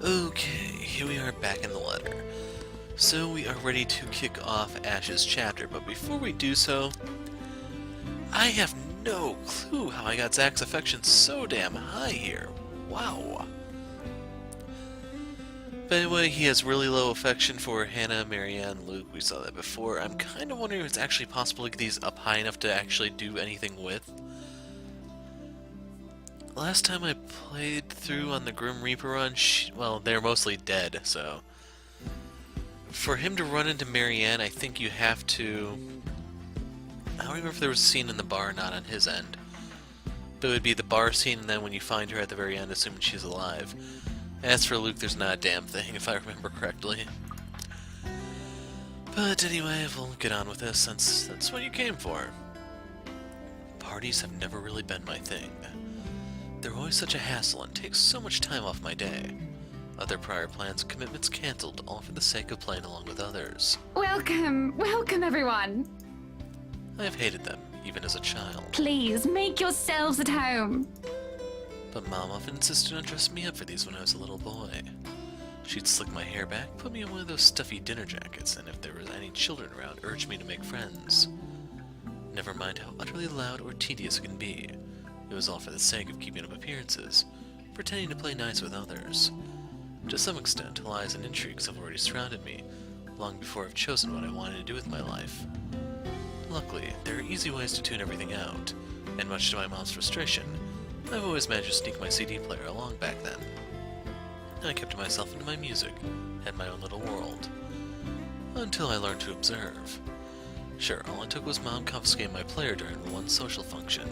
Okay, here we are back in the letter. So we are ready to kick off Ash's chapter, but before we do so, I have no clue how I got Zach's affection so damn high here. Wow. But anyway, he has really low affection for Hannah, Marianne, Luke. We saw that before. I'm kind of wondering if it's actually possible to get these up high enough to actually do anything with. Last time I played through on the Grim Reaper run, well, they're mostly dead, so... For him to run into Marianne, I think you have to... I don't remember if there was a scene in the bar or not on his end. But it would be the bar scene, and then when you find her at the very end, assuming she's alive. As for Luke, there's not a damn thing, if I remember correctly. But anyway, we'll get on with this, since that's what you came for. Parties have never really been my thing. They're always such a hassle and take so much time off my day. Other prior plans and commitments cancelled, all for the sake of playing along with others. Welcome, welcome everyone. I have hated them, even as a child. Please, make yourselves at home. But Mom often insisted on dressing me up for these when I was a little boy. She'd slick my hair back, put me in one of those stuffy dinner jackets, and if there was any children around, urge me to make friends. Never mind how utterly loud or tedious it can be. It was all for the sake of keeping up appearances, pretending to play nice with others. To some extent, lies and intrigues have already surrounded me, long before I've chosen what I wanted to do with my life. Luckily, there are easy ways to tune everything out, and much to my mom's frustration, I've always managed to sneak my CD player along back then. I kept myself into my music, had my own little world. Until I learned to observe. Sure, all it took was Mom confiscating my player during one social function.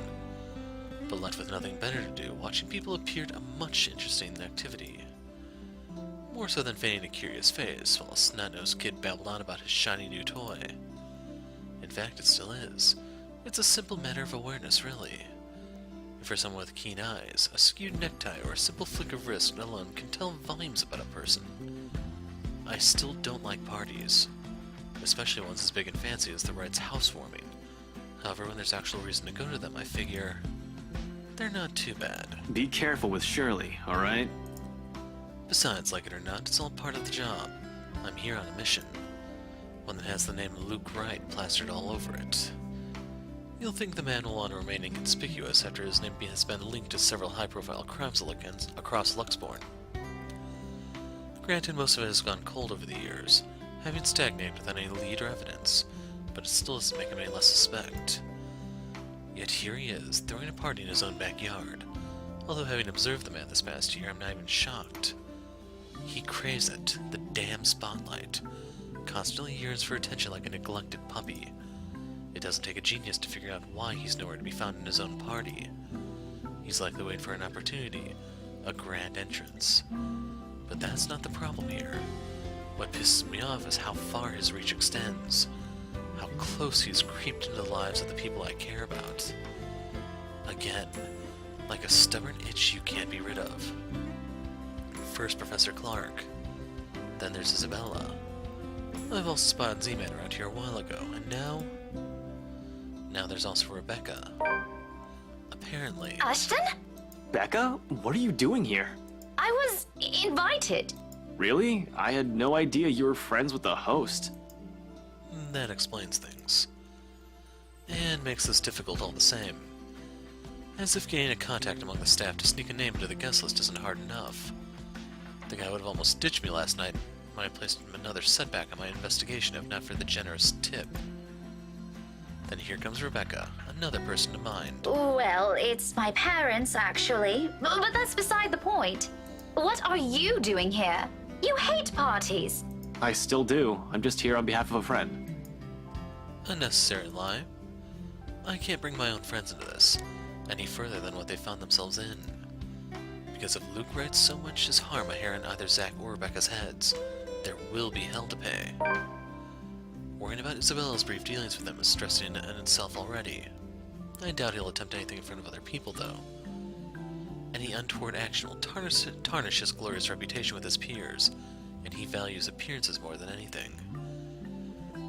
But left with nothing better to do, watching people appeared a much interesting activity. More so than feigning a curious face, while a snot-nosed kid babbled on about his shiny new toy. In fact, it still is. It's a simple matter of awareness, really. For someone with keen eyes, a skewed necktie or a simple flick of wrist alone can tell volumes about a person. I still don't like parties, especially ones as big and fancy as the Wright's housewarming. However, when there's actual reason to go to them, I figure they're not too bad. Be careful with Shirley, alright? Besides, like it or not, it's all part of the job. I'm here on a mission. One that has the name Luke Wright plastered all over it. You'll think the man will want to remain inconspicuous after his name has been linked to several high-profile crimes across Luxborn. Granted, most of it has gone cold over the years, having stagnated without any lead or evidence, but it still doesn't make him any less suspect. Yet here he is, throwing a party in his own backyard. Although having observed the man this past year, I'm not even shocked. He craves it, the damn spotlight. Constantly yearns for attention like a neglected puppy. It doesn't take a genius to figure out why he's nowhere to be found in his own party. He's likely waiting for an opportunity, a grand entrance. But that's not the problem here. What pisses me off is how far his reach extends. How close he's creeped into the lives of the people I care about. Again, like a stubborn itch you can't be rid of. First Professor Clark, then there's Isabella. I've also spotted Z-Man around here a while ago, and now there's also Rebecca. Apparently... Ashton? Becca? What are you doing here? I was invited. Really? I had no idea you were friends with the host. That explains things. And makes this difficult all the same. As if gaining a contact among the staff to sneak a name into the guest list isn't hard enough. The guy would have almost ditched me last night. Might have placed another setback on my investigation if not for the generous tip. Then here comes Rebecca, another person to mind. Well, it's my parents, actually. But that's beside the point. What are you doing here? You hate parties. I still do. I'm just here on behalf of a friend. Unnecessary lie. I can't bring my own friends into this, any further than what they found themselves in. Because if Luke writes so much as harm a hair on either Zach or Rebecca's heads, there will be hell to pay. Worrying about Isabella's brief dealings with them is stressing in itself already. I doubt he'll attempt anything in front of other people, though. Any untoward action will tarnish his glorious reputation with his peers, and he values appearances more than anything.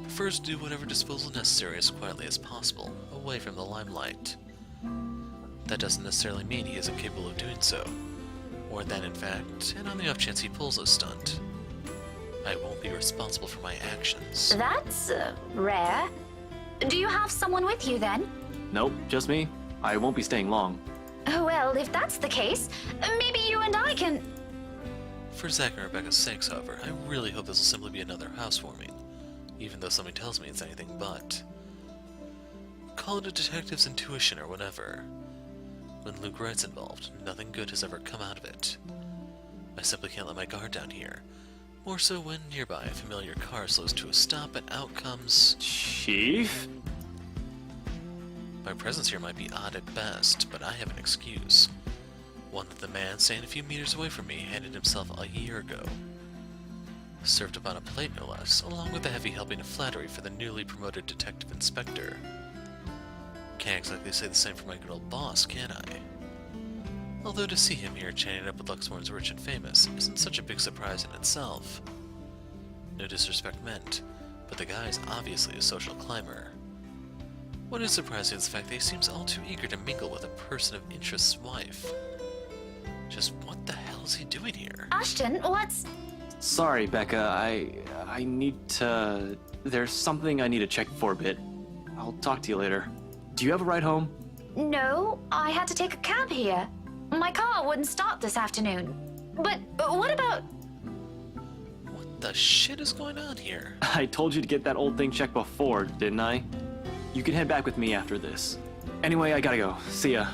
Prefers to do whatever disposal necessary as quietly as possible, away from the limelight. That doesn't necessarily mean he isn't capable of doing so, Or that, in fact, and on the off chance he pulls a stunt, I won't be responsible for my actions. That's rare. Do you have someone with you then? Nope, just me. I won't be staying long. Oh, well, if that's the case, maybe you and I can. For Zach and Rebecca's sakes, however, I really hope this will simply be another housewarming, even though something tells me it's anything but. Call it a detective's intuition or whatever. When Luke Wright's involved, nothing good has ever come out of it. I simply can't let my guard down here. More so when nearby a familiar car slows to a stop and out comes... Chief? My presence here might be odd at best, but I have an excuse. One that the man standing a few meters away from me handed himself a year ago. Served upon a plate no less, along with a heavy helping of flattery for the newly promoted detective inspector. Can't exactly say the same for my good old boss, can I? Although to see him here chatting up with Luxmorn's rich and famous isn't such a big surprise in itself. No disrespect meant, but the guy's obviously a social climber. What is surprising is the fact that he seems all too eager to mingle with a person of interest's wife. Just what the hell is he doing here? Ashton, what's. Sorry, Becca. I need to... There's something I need to check for a bit. I'll talk to you later. Do you have a ride home? No, I had to take a cab here. My car wouldn't start this afternoon. But what about. What the shit is going on here? I told you to get that old thing checked before, didn't I? You can head back with me after this. Anyway, I gotta go. See ya.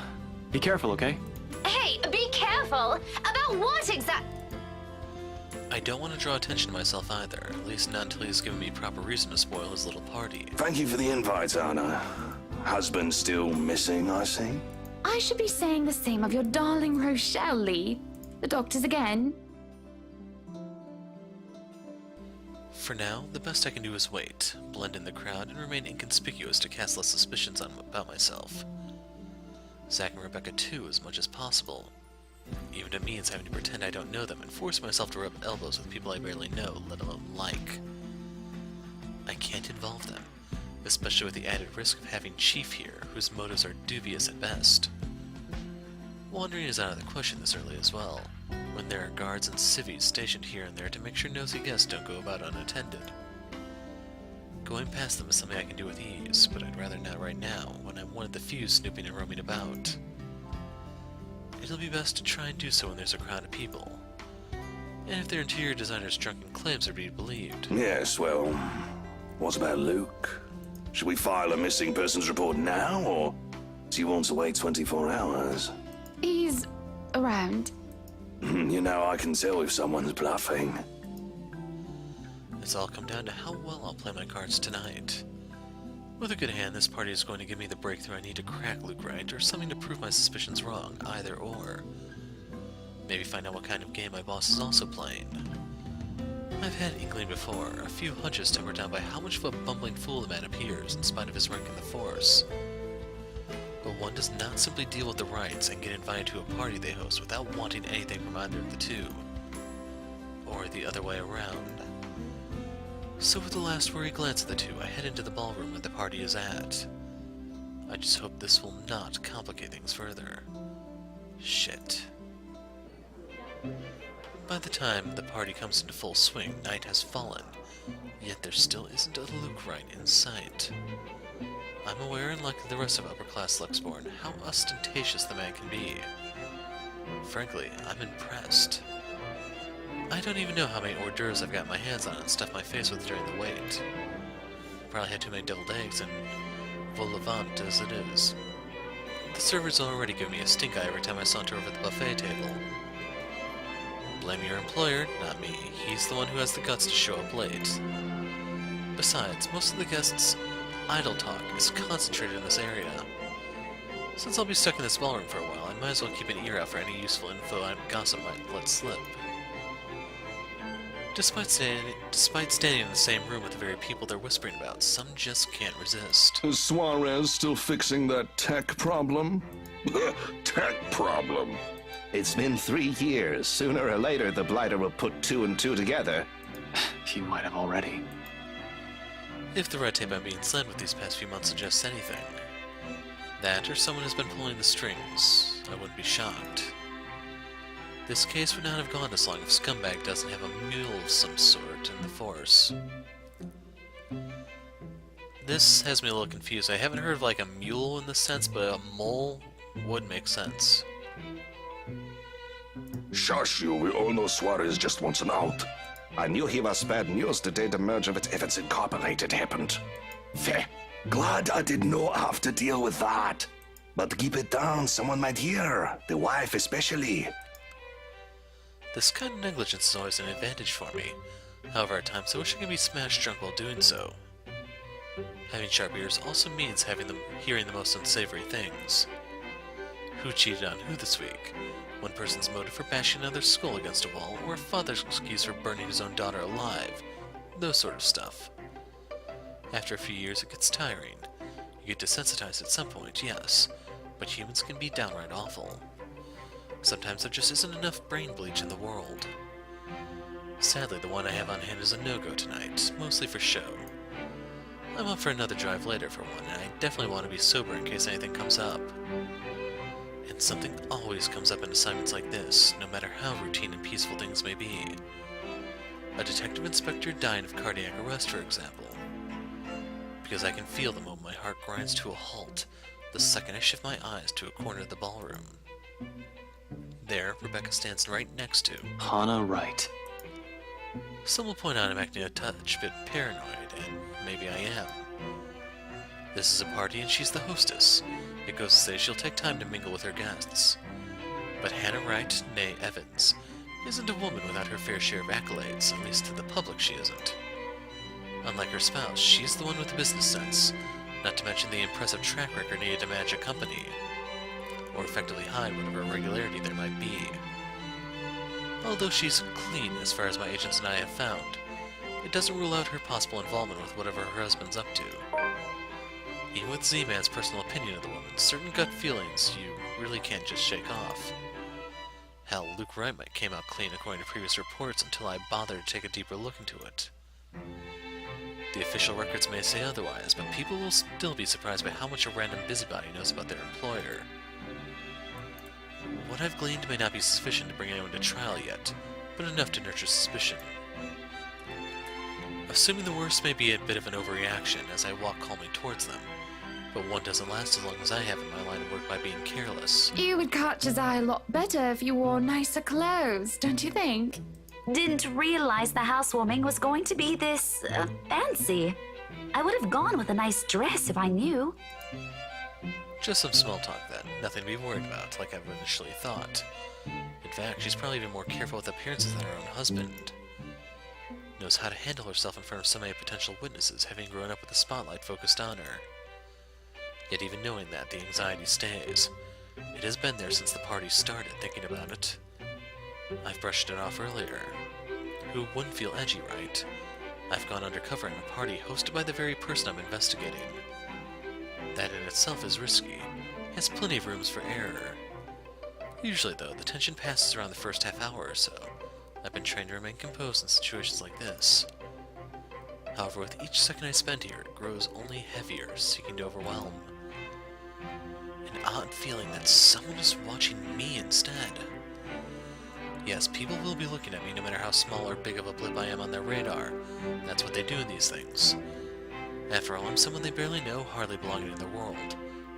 Be careful, okay? Hey, be careful! About what exact. I don't want to draw attention to myself either, at least not until he's given me proper reason to spoil his little party. Thank you for the invite, Anna. Husband still missing, I see. I should be saying the same of your darling Rochelle, Lee. The doctors again. For now, the best I can do is wait, blend in the crowd, and remain inconspicuous to cast less suspicions about myself. Zach and Rebecca too, as much as possible. Even it means having to pretend I don't know them and force myself to rub elbows with people I barely know, let alone like. I can't involve them, especially with the added risk of having Chief here, whose motives are dubious at best. Wandering is out of the question this early as well, when there are guards and civvies stationed here and there to make sure nosy guests don't go about unattended. Going past them is something I can do with ease, but I'd rather not right now, when I'm one of the few snooping and roaming about. It'll be best to try and do so when there's a crowd of people, and if their interior designer's drunken claims are to be believed. Yes, well, what about Luke? Should we file a missing persons report now, or do you want to wait 24 hours? He's around. You know, I can tell if someone's bluffing. It's all come down to how well I'll play my cards tonight. With a good hand, this party is going to give me the breakthrough I need to crack Luke Wright, or something to prove my suspicions wrong, either or. Maybe find out what kind of game my boss is also playing. I've had inkling before, a few hunches tempered down by how much of a bumbling fool the man appears, in spite of his rank in the force. But one does not simply deal with the Wrights and get invited to a party they host without wanting anything from either of the two. Or the other way around. So with a last worried glance at the two, I head into the ballroom where the party is at. I just hope this will not complicate things further. Shit. By the time the party comes into full swing, night has fallen, yet there still isn't a Luke Wright in sight. I'm aware, and like the rest of upper-class Luxmorn, how ostentatious the man can be. Frankly, I'm impressed. I don't even know how many hors d'oeuvres I've got my hands on and stuffed my face with during the wait. Probably had too many deviled eggs and vol au vent as it is. The servers already give me a stink eye every time I saunter over the buffet table. Blame your employer, not me. He's the one who has the guts to show up late. Besides, most of the guests' idle talk is concentrated in this area. Since I'll be stuck in this ballroom for a while, I might as well keep an ear out for any useful info and gossip might let slip. Despite standing in the same room with the very people they're whispering about, some just can't resist. Is Suarez still fixing that tech problem? Tech problem. It's been 3 years. Sooner or later, the Blighter will put 2 and 2 together. He might have already. If the red tape I'm being sent with these past few months suggests anything, that or someone has been pulling the strings, I wouldn't be shocked. This case would not have gone as long if Scumbag doesn't have a mule of some sort in the force. This has me a little confused. I haven't heard of like a mule in this sense, but a mole would make sense. Shush you, we all know Suarez just wants him out. I knew he was bad news the day the merger with Evans Incorporated happened. Feh. Glad I did not have to deal with that. But keep it down, someone might hear. The wife especially. This kind of negligence is always an advantage for me. However, at times I wish I could be smashed drunk while doing so. Having sharp ears also means hearing the most unsavory things. Who cheated on who this week? One person's motive for bashing another's skull against a wall, or a father's excuse for burning his own daughter alive. Those sort of stuff. After a few years it gets tiring. You get desensitized at some point, yes, but humans can be downright awful. Sometimes there just isn't enough brain bleach in the world. Sadly, the one I have on hand is a no-go tonight, mostly for show. I'm up for another drive later for one, and I definitely want to be sober in case anything comes up. And something always comes up in assignments like this, no matter how routine and peaceful things may be. A detective inspector dying of cardiac arrest, for example. Because I can feel the moment my heart grinds to a halt, the second I shift my eyes to a corner of the ballroom. There, Rebecca stands right next to Hannah Wright. Some will point out I'm acting a touch bit paranoid, and maybe I am. This is a party and she's the hostess. It goes to say she'll take time to mingle with her guests. But Hannah Wright, née Evans, isn't a woman without her fair share of accolades, at least to the public she isn't. Unlike her spouse, she's the one with the business sense, not to mention the impressive track record needed to manage a company, or effectively hide whatever irregularity there might be. Although she's clean as far as my agents and I have found, it doesn't rule out her possible involvement with whatever her husband's up to. Even with Z-Man's personal opinion of the woman, certain gut feelings you really can't just shake off. Hell, Luke Wright came out clean according to previous reports until I bothered to take a deeper look into it. The official records may say otherwise, but people will still be surprised by how much a random busybody knows about their employer. What I've gleaned may not be sufficient to bring anyone to trial yet, but enough to nurture suspicion. Assuming the worst may be a bit of an overreaction as I walk calmly towards them, but one doesn't last as long as I have in my line of work by being careless. You would catch his eye a lot better if you wore nicer clothes, don't you think? Didn't realize the housewarming was going to be this fancy. I would have gone with a nice dress if I knew. Just some small talk then, nothing to be worried about, like I've initially thought. In fact, she's probably even more careful with appearances than her own husband. Knows how to handle herself in front of so many potential witnesses, having grown up with the spotlight focused on her. Yet even knowing that, the anxiety stays. It has been there since the party started, thinking about it. I've brushed it off earlier. Who wouldn't feel edgy, right? I've gone undercover in a party hosted by the very person I'm investigating. That in itself is risky. It has plenty of rooms for error. Usually, though, the tension passes around the first half hour or so. I've been trained to remain composed in situations like this. However, with each second I spend here, it grows only heavier, seeking to overwhelm. An odd feeling that someone is watching me instead. Yes, people will be looking at me no matter how small or big of a blip I am on their radar. That's what they do in these things. After all, I'm someone they barely know, hardly belonging in their world.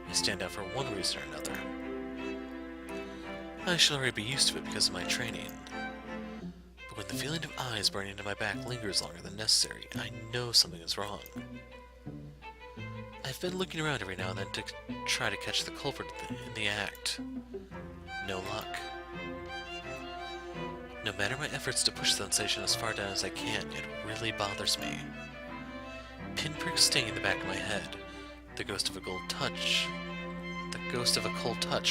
I stand out for one reason or another. I should already be used to it because of my training. But when the feeling of eyes burning into my back lingers longer than necessary, I know something is wrong. I've been looking around every now and then to try to catch the culprit in the act. No luck. No matter my efforts to push the sensation as far down as I can, it really bothers me. Pinpricks stinging the back of my head, the ghost of a cold touch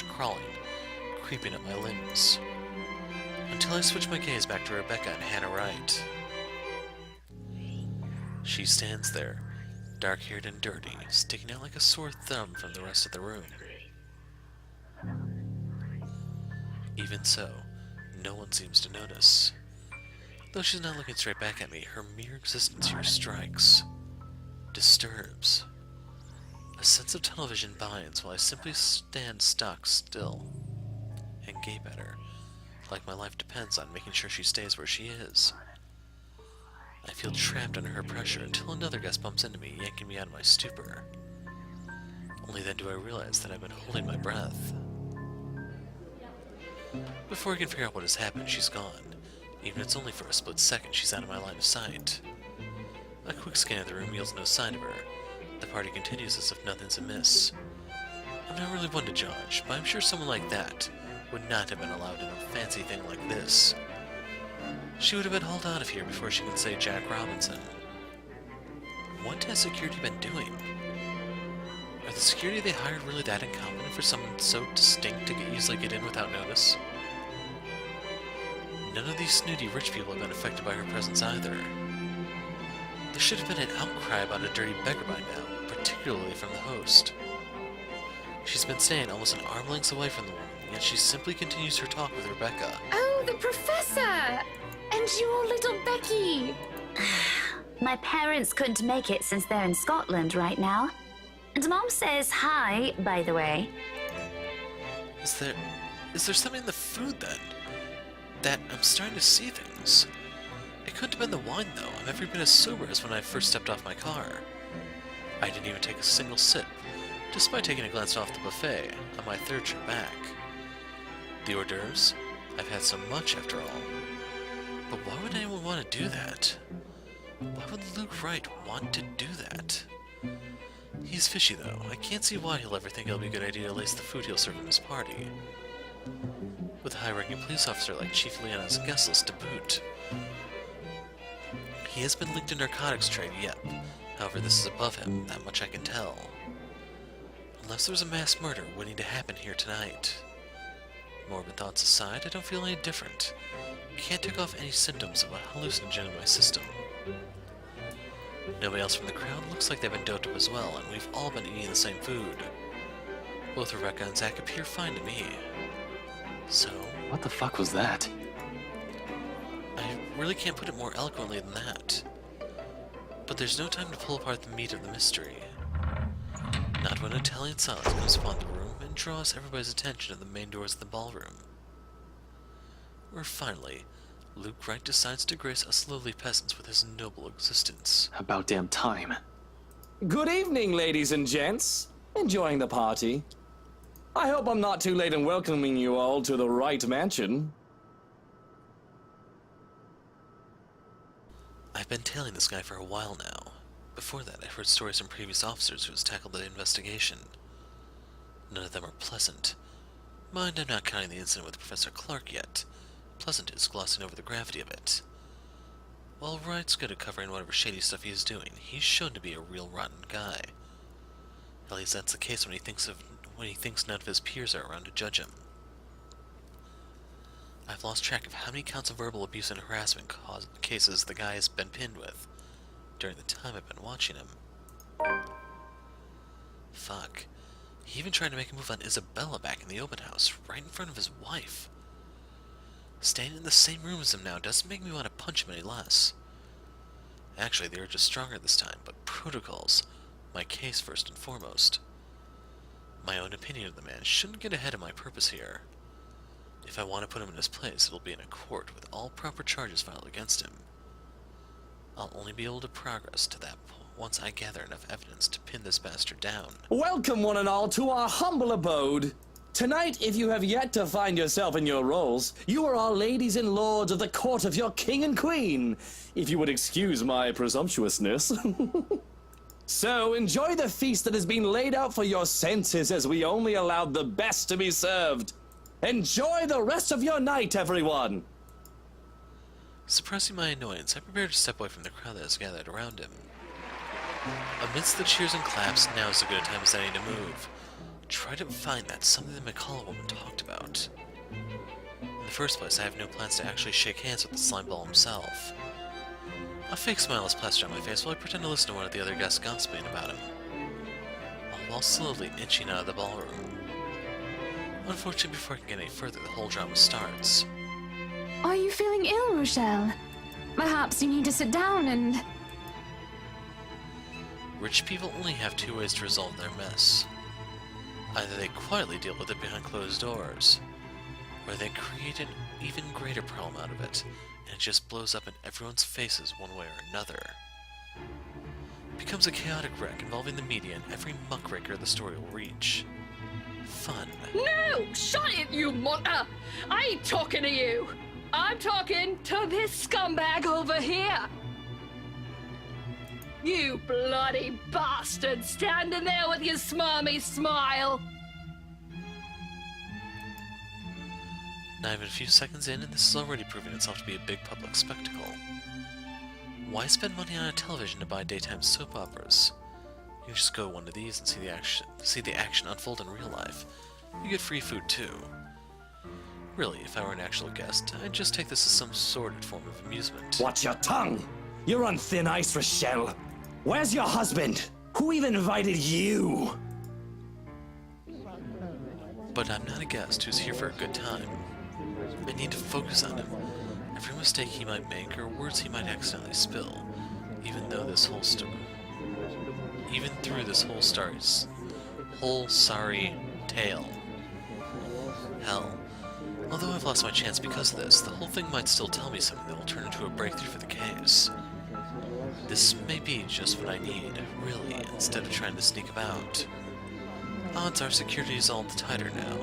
crawling, creeping up my limbs. Until I switch my gaze back to Rebecca and Hannah Wright. She stands there, dark-haired and dirty, sticking out like a sore thumb from the rest of the room. Even so, no one seems to notice. Though she's not looking straight back at me, her mere existence here strikes, disturbs. A sense of tunnel vision binds while I simply stand stock still and gape at her, like my life depends on making sure she stays where she is. I feel trapped under her pressure until another guest bumps into me, yanking me out of my stupor. Only then do I realize that I've been holding my breath. Before I can figure out what has happened, she's gone. Even if it's only for a split second, she's out of my line of sight. A quick scan of the room yields no sign of her. The party continues as if nothing's amiss. I'm not really one to judge, but I'm sure someone like that would not have been allowed in a fancy thing like this. She would have been hauled out of here before she can say Jack Robinson. What has security been doing? Are the security they hired really that incompetent for someone so distinct to easily get in without notice? None of these snooty rich people have been affected by her presence either. There should have been an outcry about a dirty beggar by now, particularly from the host. She's been staying almost an arm length away from the woman, yet she simply continues her talk with Rebecca. Oh, the professor! And your little Becky! My parents couldn't make it since they're in Scotland right now. And Mom says hi, by the way. Is there something in the food then? That I'm starting to see things. It couldn't have been the wine though. I'm every bit as sober as when I first stepped off my car. I didn't even take a single sip, despite taking a glance off the buffet on my third trip back. The hors d'oeuvres? I've had so much after all. But why would anyone want to do that? Why would Luke Wright want to do that? He's fishy though. I can't see why he'll ever think it'll be a good idea to lace the food he'll serve in his party. With a high-ranking police officer like Chief Leon's guest list to boot. He has been linked to narcotics trade, yep. However, this is above him, that much I can tell. Unless there's a mass murder waiting to happen here tonight. Morbid thoughts aside, I don't feel any different. Can't tick off any symptoms of a hallucinogen in my system. Nobody else from the crowd looks like they've been doped up as well, and we've all been eating the same food. Both Rebecca and Zach appear fine to me. So, What the fuck was that? I really can't put it more eloquently than that. But there's no time to pull apart the meat of the mystery. Not when Italian silence comes upon the room and draws everybody's attention to the main doors of the ballroom. Where finally, Luke Wright decides to grace us lowly peasants with his noble existence. About damn time. Good evening, ladies and gents. Enjoying the party? I hope I'm not too late in welcoming you all to the Wright Mansion. I've been tailing this guy for a while now. Before that, I've heard stories from previous officers who's tackled the investigation. None of them are pleasant. Mind, I'm not counting the incident with Professor Clark yet. Pleasant is glossing over the gravity of it. While Wright's good at covering whatever shady stuff he's doing, he's shown to be a real rotten guy. At least that's the case when he thinks none of his peers are around to judge him. I've lost track of how many counts of verbal abuse and harassment cases the guy has been pinned with during the time I've been watching him. Fuck. He even tried to make a move on Isabella back in the open house, right in front of his wife. Staying in the same room as him now doesn't make me want to punch him any less. Actually, the urge is stronger this time, but protocols, my case first and foremost. My own opinion of the man shouldn't get ahead of my purpose here. If I want to put him in his place, it'll be in a court with all proper charges filed against him. I'll only be able to progress to that point once I gather enough evidence to pin this bastard down. Welcome, one and all, to our humble abode. Tonight, if you have yet to find yourself in your roles, you are our ladies and lords of the court of your king and queen, if you would excuse my presumptuousness. So, enjoy the feast that has been laid out for your senses as we only allowed the best to be served. Enjoy the rest of your night, everyone! Suppressing my annoyance, I prepare to step away from the crowd that has gathered around him. Amidst the cheers and claps, now is as good a time as any to move. Try to find that something the McCullough woman talked about. In the first place, I have no plans to actually shake hands with the slimeball himself. A fake smile is plastered on my face while I pretend to listen to one of the other guests gossiping about him, all while slowly inching out of the ballroom. Unfortunately, before I can get any further, the whole drama starts. Are you feeling ill, Rochelle? Perhaps you need to sit down and... Rich people only have two ways to resolve their mess. Either they quietly deal with it behind closed doors, or they create an even greater problem out of it, and it just blows up in everyone's faces one way or another. It becomes a chaotic wreck involving the media and every muckraker the story will reach. Fun. No! Shut it, you monster! I ain't talking to you! I'm talking to this scumbag over here! You bloody bastard standing there with your smarmy smile! Not even a few seconds in, and this is already proving itself to be a big public spectacle. Why spend money on a television to buy daytime soap operas? You can just go to one of these and see the action unfold in real life. You get free food too. Really, if I were an actual guest, I'd just take this as some sordid form of amusement. Watch your tongue! You're on thin ice, Rochelle. Where's your husband? Who even invited you? But I'm not a guest who's here for a good time. I need to focus on him. Every mistake he might make or words he might accidentally spill, even through this whole sorry tale. Hell, although I've lost my chance because of this, the whole thing might still tell me something that will turn into a breakthrough for the case. This may be just what I need, really, instead of trying to sneak about. Odds are security is all the tighter now,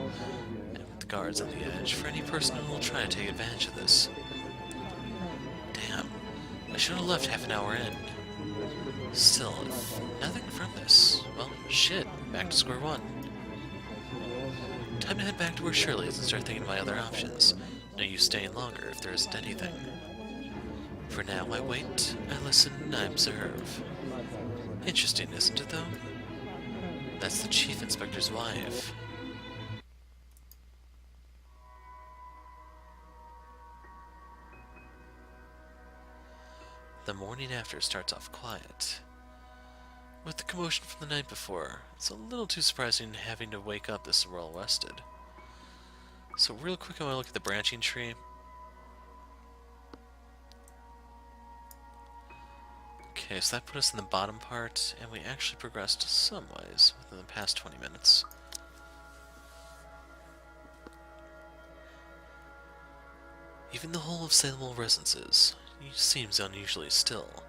and with the guards on the edge for any person who will try to take advantage of this. Damn, I should have left half an hour in. Still, if nothing from this, well, shit, back to square one. Time to head back to where Shirley is and start thinking of my other options. No use staying longer if there isn't anything. For now, I wait, I listen, and I observe. Interesting, isn't it, though? That's the Chief Inspector's wife. The morning after starts off quiet. With the commotion from the night before, it's a little too surprising having to wake up this well rested. So real quick I want to look at the branching tree. Okay, so that put us in the bottom part, and we actually progressed some ways within the past 20 minutes. Even the whole of Salem Residences seems unusually still.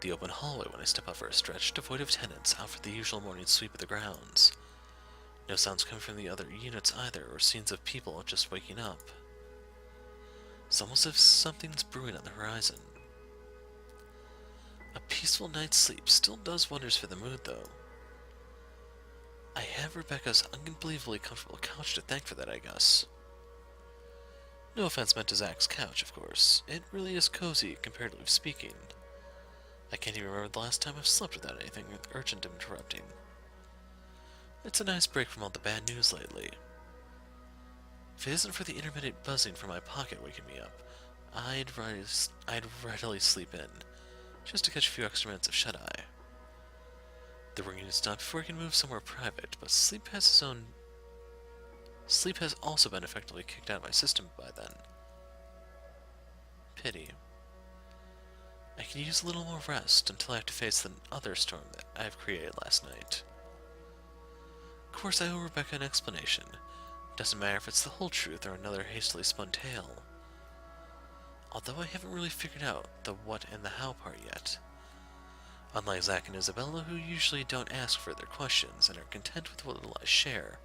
The open hallway when I step out for a stretch, devoid of tenants, out for the usual morning sweep of the grounds. No sounds coming from the other units either, or scenes of people just waking up. It's almost as if something's brewing on the horizon. A peaceful night's sleep still does wonders for the mood, though. I have Rebecca's unbelievably comfortable couch to thank for that, I guess. No offense meant to Zach's couch, of course. It really is cozy, comparatively speaking. I can't even remember the last time I've slept without anything urgent interrupting. It's a nice break from all the bad news lately. If it isn't for the intermittent buzzing from my pocket waking me up, I'd readily sleep in, just to catch a few extra minutes of shut-eye. The ringing is stopped before I can move somewhere private, but sleep has also been effectively kicked out of my system by then. Pity. I can use a little more rest until I have to face the other storm that I've created last night. Of course, I owe Rebecca an explanation. Doesn't matter if it's the whole truth or another hastily spun tale. Although I haven't really figured out the what and the how part yet. Unlike Zach and Isabella, who usually don't ask further questions and are content with what little I share,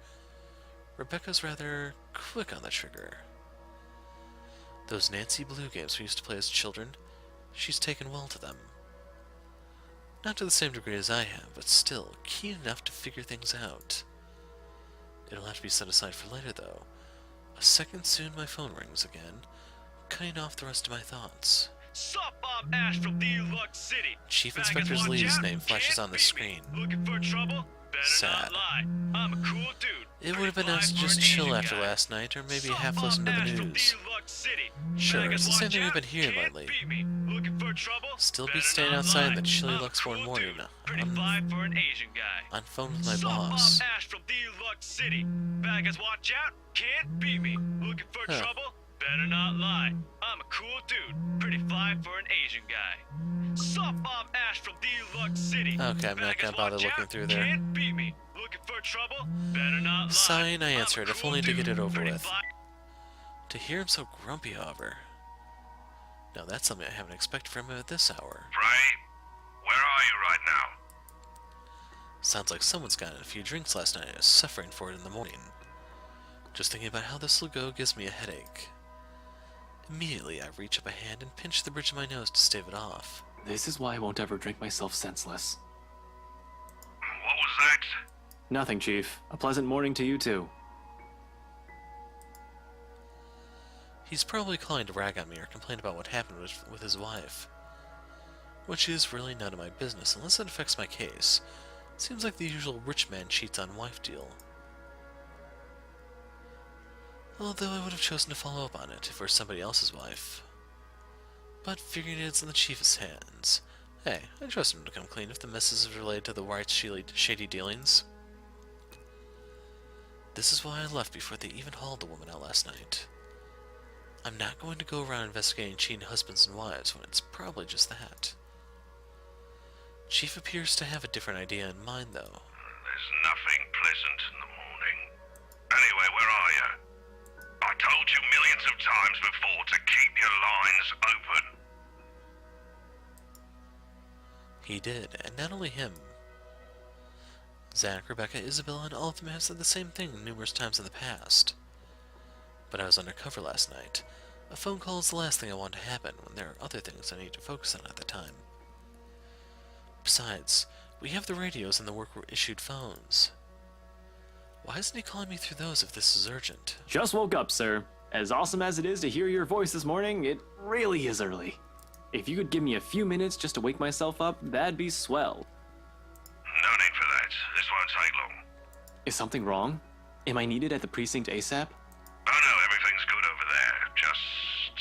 Rebecca's rather quick on the trigger. Those Nancy Blue games we used to play as children, she's taken well to them. Not to the same degree as I have, but still keen enough to figure things out. It'll have to be set aside for later, though. A second soon my phone rings again, cutting off the rest of my thoughts. Sup, I'm Ash from Deluxe City. Chief Inspector Lee's name flashes on the screen. Looking for trouble? Better Sad. not lie. I'm a cool dude. It would have been nice to just chill after last night, or maybe half listen to the news. Sure, it's the same thing we've been hearing lately. Still be staying outside in the chilly Luxborn morning, on phone with my boss. Ash from Deluxe City. Bad guys, watch out. Can't beat me. Looking for trouble? Better not lie. I'm a cool dude. Pretty fly for an Asian guy. Sup, I'm Ash from Deluxe City. Okay, I'm not gonna bother looking through there. Can't beat me. Looking for trouble? Better not lie. Sighing, I answered, if only to get it over with. To hear him so grumpy, however. Now that's something I haven't expected from him at this hour. Frey, where are you right now? Sounds like someone's gotten a few drinks last night and is suffering for it in the morning. Just thinking about how this will go gives me a headache. Immediately, I reach up a hand and pinch the bridge of my nose to stave it off. This is why I won't ever drink myself senseless. What was that? Nothing, Chief. A pleasant morning to you, too. He's probably calling to rag on me or complain about what happened with his wife. Which is really none of my business unless it affects my case. Seems like the usual rich man cheats on wife deal. Although I would have chosen to follow up on it if it were somebody else's wife. But figuring it's in the chief's hands. Hey, I trust him to come clean if the mess is related to the White's shady dealings. This is why I left before they even hauled the woman out last night. I'm not going to go around investigating cheating husbands and wives when it's probably just that. Chief appears to have a different idea in mind, though. There's nothing pleasant in the morning. Anyway, where are you? I told you millions of times before to keep your lines open. He did, and not only him. Zach, Rebecca, Isabella, and all of them have said the same thing numerous times in the past. But I was undercover last night. A phone call is the last thing I want to happen when there are other things I need to focus on at the time. Besides, we have the radios and the worker-issued phones. Why isn't he calling me through those if this is urgent? Just woke up, sir. As awesome as it is to hear your voice this morning, it really is early. If you could give me a few minutes just to wake myself up, that'd be swell. No need for that. This won't take long. Is something wrong? Am I needed at the precinct ASAP? Oh no, everything's good over there. Just...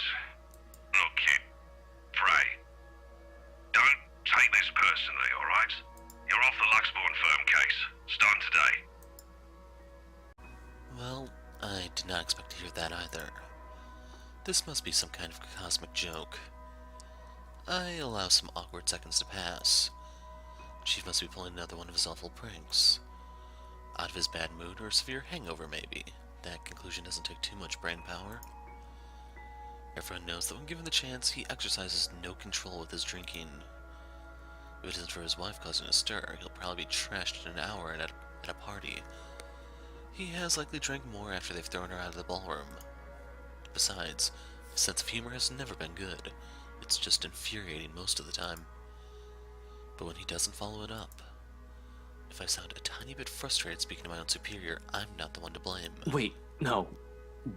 Look, kid. Frey. Don't take this personally, alright? You're off the Luxborn firm case. Starting today. Well, I did not expect to hear that either. This must be some kind of cosmic joke. I allow some awkward seconds to pass. Chief must be pulling another one of his awful pranks. Out of his bad mood or a severe hangover, maybe. That conclusion doesn't take too much brain power. Everyone knows that when given the chance, he exercises no control with his drinking. If it isn't for his wife causing a stir, he'll probably be trashed in an hour at a party. He has likely drank more after they've thrown her out of the ballroom. Besides, his sense of humor has never been good. It's just infuriating most of the time. But when he doesn't follow it up, if I sound a tiny bit frustrated speaking to my own superior, I'm not the one to blame. Wait, no.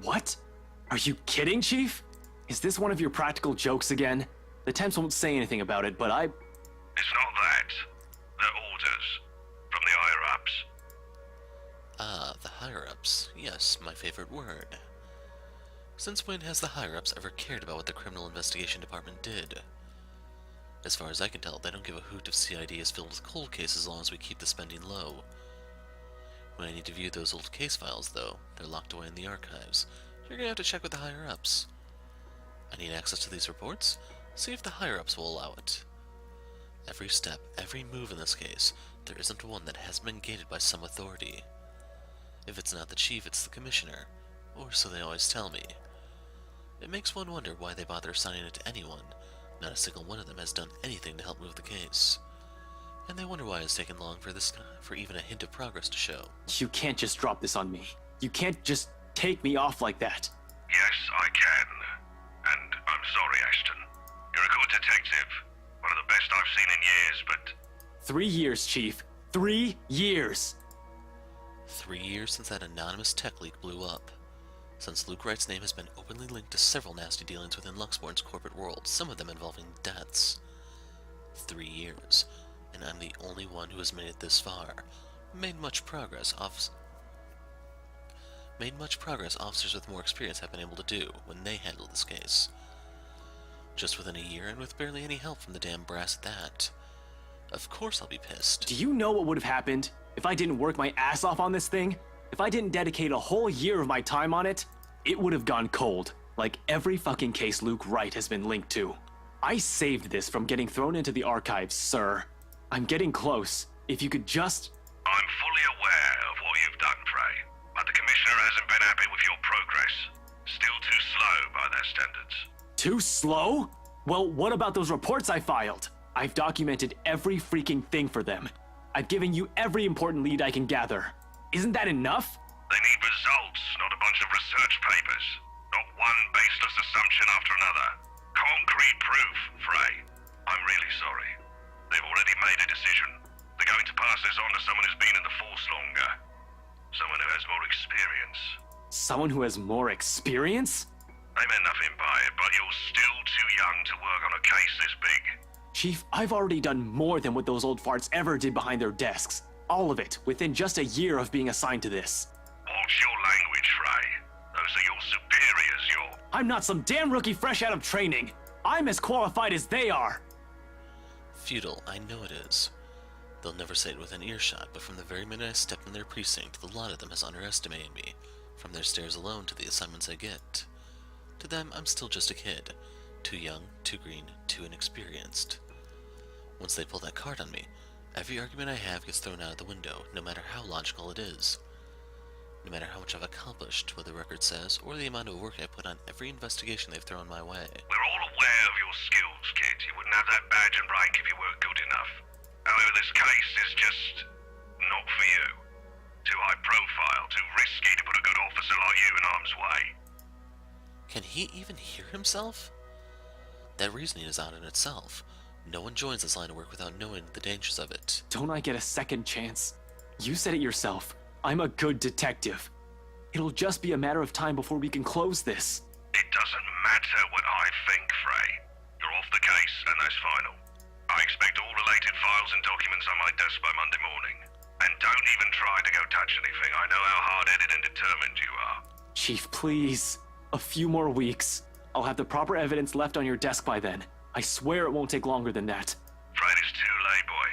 What? Are you kidding, Chief? Is this one of your practical jokes again? The Temps won't say anything about it, but It's not that. They're orders. From the higher-ups. Ah, the higher-ups. Yes, my favorite word. Since when has the higher-ups ever cared about what the Criminal Investigation Department did? As far as I can tell, they don't give a hoot if CID is filled with cold cases as long as we keep the spending low. When I need to view those old case files, though, they're locked away in the archives. You're gonna have to check with the higher-ups. I need access to these reports? See if the higher-ups will allow it. Every step, every move in this case, there isn't one that hasn't been gated by some authority. If it's not the chief, it's the commissioner. Or so they always tell me. It makes one wonder why they bother assigning it to anyone. Not a single one of them has done anything to help move the case. And they wonder why it's taken long for even a hint of progress to show. you can't just drop this on me. You can't just take me off like that. Yes, I can. And I'm sorry, Ashton. You're a good detective. One of the best I've seen in years, but... 3 years, Chief. 3 years! 3 years since that anonymous tech leak blew up. Since Luke Wright's name has been openly linked to several nasty dealings within Luxborn's corporate world, some of them involving deaths. 3 years, and I'm the only one who has made it this far. Made much progress officers with more experience have been able to do when they handled this case. Just within a year and with barely any help from the damn brass at that. Of course I'll be pissed. Do you know what would have happened if I didn't work my ass off on this thing? If I didn't dedicate a whole year of my time on it, it would have gone cold, like every fucking case Luke Wright has been linked to. I saved this from getting thrown into the archives, sir. I'm getting close. If you could just... I'm fully aware of what you've done, Frey. But the Commissioner hasn't been happy with your progress. Still too their standards. Too slow? Well, what about those reports I filed? I've documented every freaking thing for them. I've given you every important lead I can gather. Isn't that enough? They need results, not a bunch of research papers. Not one baseless assumption after another. Concrete proof, Frey. I'm really sorry. They've already made a decision. They're going to pass this on to someone who's been in the Force longer. Someone who has more experience. Someone who has more experience? They meant nothing by it, but you're still too young to work on a case this big. Chief, I've already done more than what those old farts ever did behind their desks. All of it, within just a year of being assigned to this. Watch your language, Frey. Those are your superiors, I'm not some damn rookie fresh out of training. I'm as qualified as they are. Feudal, I know it is. They'll never say it within earshot, but from the very minute I stepped in their precinct, the lot of them has underestimated me, from their stares alone to the assignments I get. To them, I'm still just a kid. Too young, too green, too inexperienced. Once they pull that card on me, every argument I have gets thrown out of the window, no matter how logical it is. No matter how much I've accomplished, what the record says, or the amount of work I put on every investigation they've thrown my way. We're all aware of your skills, kid. You wouldn't have that badge and rank if you weren't good enough. However, this case is just not for you. Too high profile, too risky to put a good officer like you in harm's way. Can he even hear himself? That reasoning is odd in itself. No one joins this line of work without knowing the dangers of it. Don't I get a second chance? You said it yourself. I'm a good detective. It'll just be a matter of time before we can close this. It doesn't matter what I think, Frey. You're off the case, and that's final. I expect all related files and documents on my desk by Monday morning. And don't even try to go touch anything. I know how hard-headed and determined you are. Chief, please. A few more weeks. I'll have the proper evidence left on your desk by then. I swear it won't take longer than that. Afraid it's too late, boy.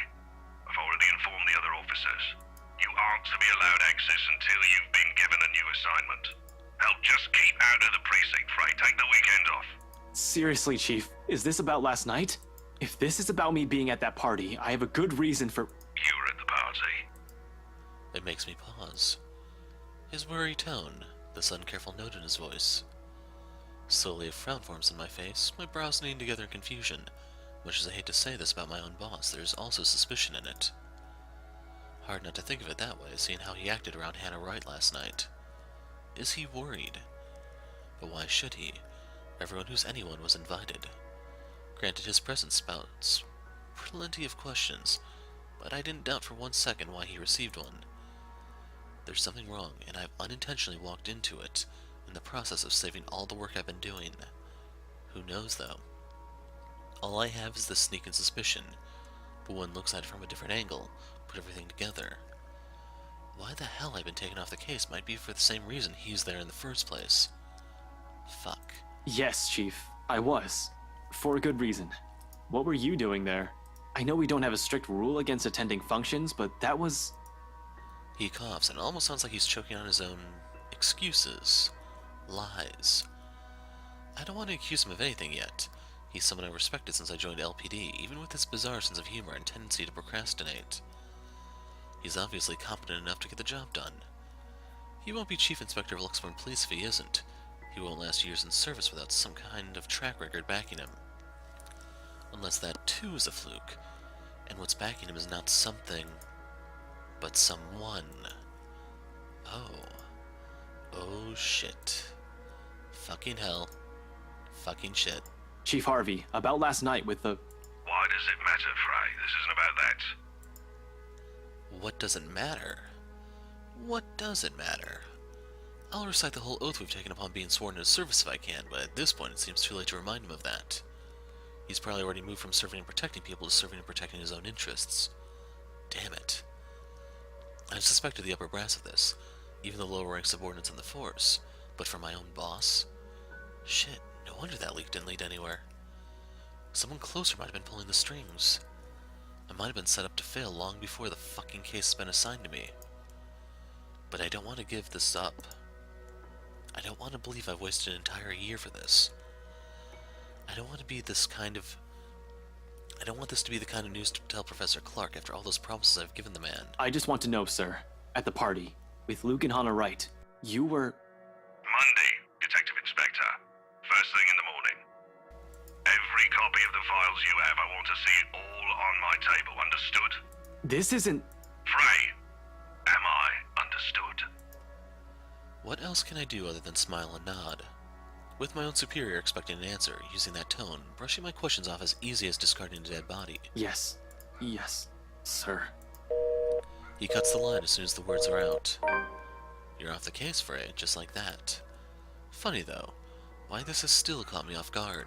I've already informed the other officers. You aren't to be allowed access until you've been given a new assignment. Hell, just keep out of the precinct, Frey. Take the weekend off. Seriously, Chief, is this about last night? If this is about me being at that party, I have a good reason for— You were at the party. It makes me pause. His worried tone, this uncareful note in his voice. Slowly a frown forms on my face, my brows knitting together in confusion. Much as I hate to say this about my own boss, there is also suspicion in it. Hard not to think of it that way, seeing how he acted around Hannah Wright last night. Is he worried? But why should he? Everyone who's anyone was invited. Granted, his presence spouts plenty of questions, but I didn't doubt for 1 second why he received one. There's something wrong, and I've unintentionally walked into it, in the process of saving all the work I've been doing. Who knows, though? All I have is this sneaking suspicion, but one looks at it from a different angle, put everything together. Why the hell I've been taken off the case might be for the same reason he's there in the first place. Fuck. Yes, Chief, I was. For a good reason. What were you doing there? I know we don't have a strict rule against attending functions, but that was— He coughs, and it almost sounds like he's choking on his own excuses. Lies. I don't want to accuse him of anything yet. He's someone I've respected since I joined LPD, even with his bizarre sense of humor and tendency to procrastinate. He's obviously competent enough to get the job done. He won't be Chief Inspector of Luxmore Police if he isn't. He won't last years in service without some kind of track record backing him. Unless that too is a fluke, and what's backing him is not something, but someone. Oh. Oh shit. Fucking hell. Fucking shit. Chief Harvey, about last night with the— Why does it matter, Frey? This isn't about that. What doesn't matter? What doesn't matter? I'll recite the whole oath we've taken upon being sworn into service if I can, but at this point it seems too late to remind him of that. He's probably already moved from serving and protecting people to serving and protecting his own interests. Damn it. I've suspected the upper brass of this, even the lower rank subordinates in the force, but for my own boss? Shit, no wonder that leak didn't lead anywhere. Someone closer might have been pulling the strings. I might have been set up to fail long before the fucking case has been assigned to me. But I don't want to give this up. I don't want to believe I've wasted an entire year for this. I don't want to be this kind of... I don't want this to be the kind of news to tell Professor Clark after all those promises I've given the man. I just want to know, sir, at the party, with Luke and Hannah Wright, you were— Monday, Detective Inspector. First thing files you have, I want to see it all on my table, understood? This isn't. Frey, am I understood? What else can I do other than smile and nod? With my own superior expecting an answer, using that tone, brushing my questions off as easy as discarding a dead body. Yes. Yes, sir. He cuts the line as soon as the words are out. You're off the case, Frey, just like that. Funny though, why this has still caught me off guard.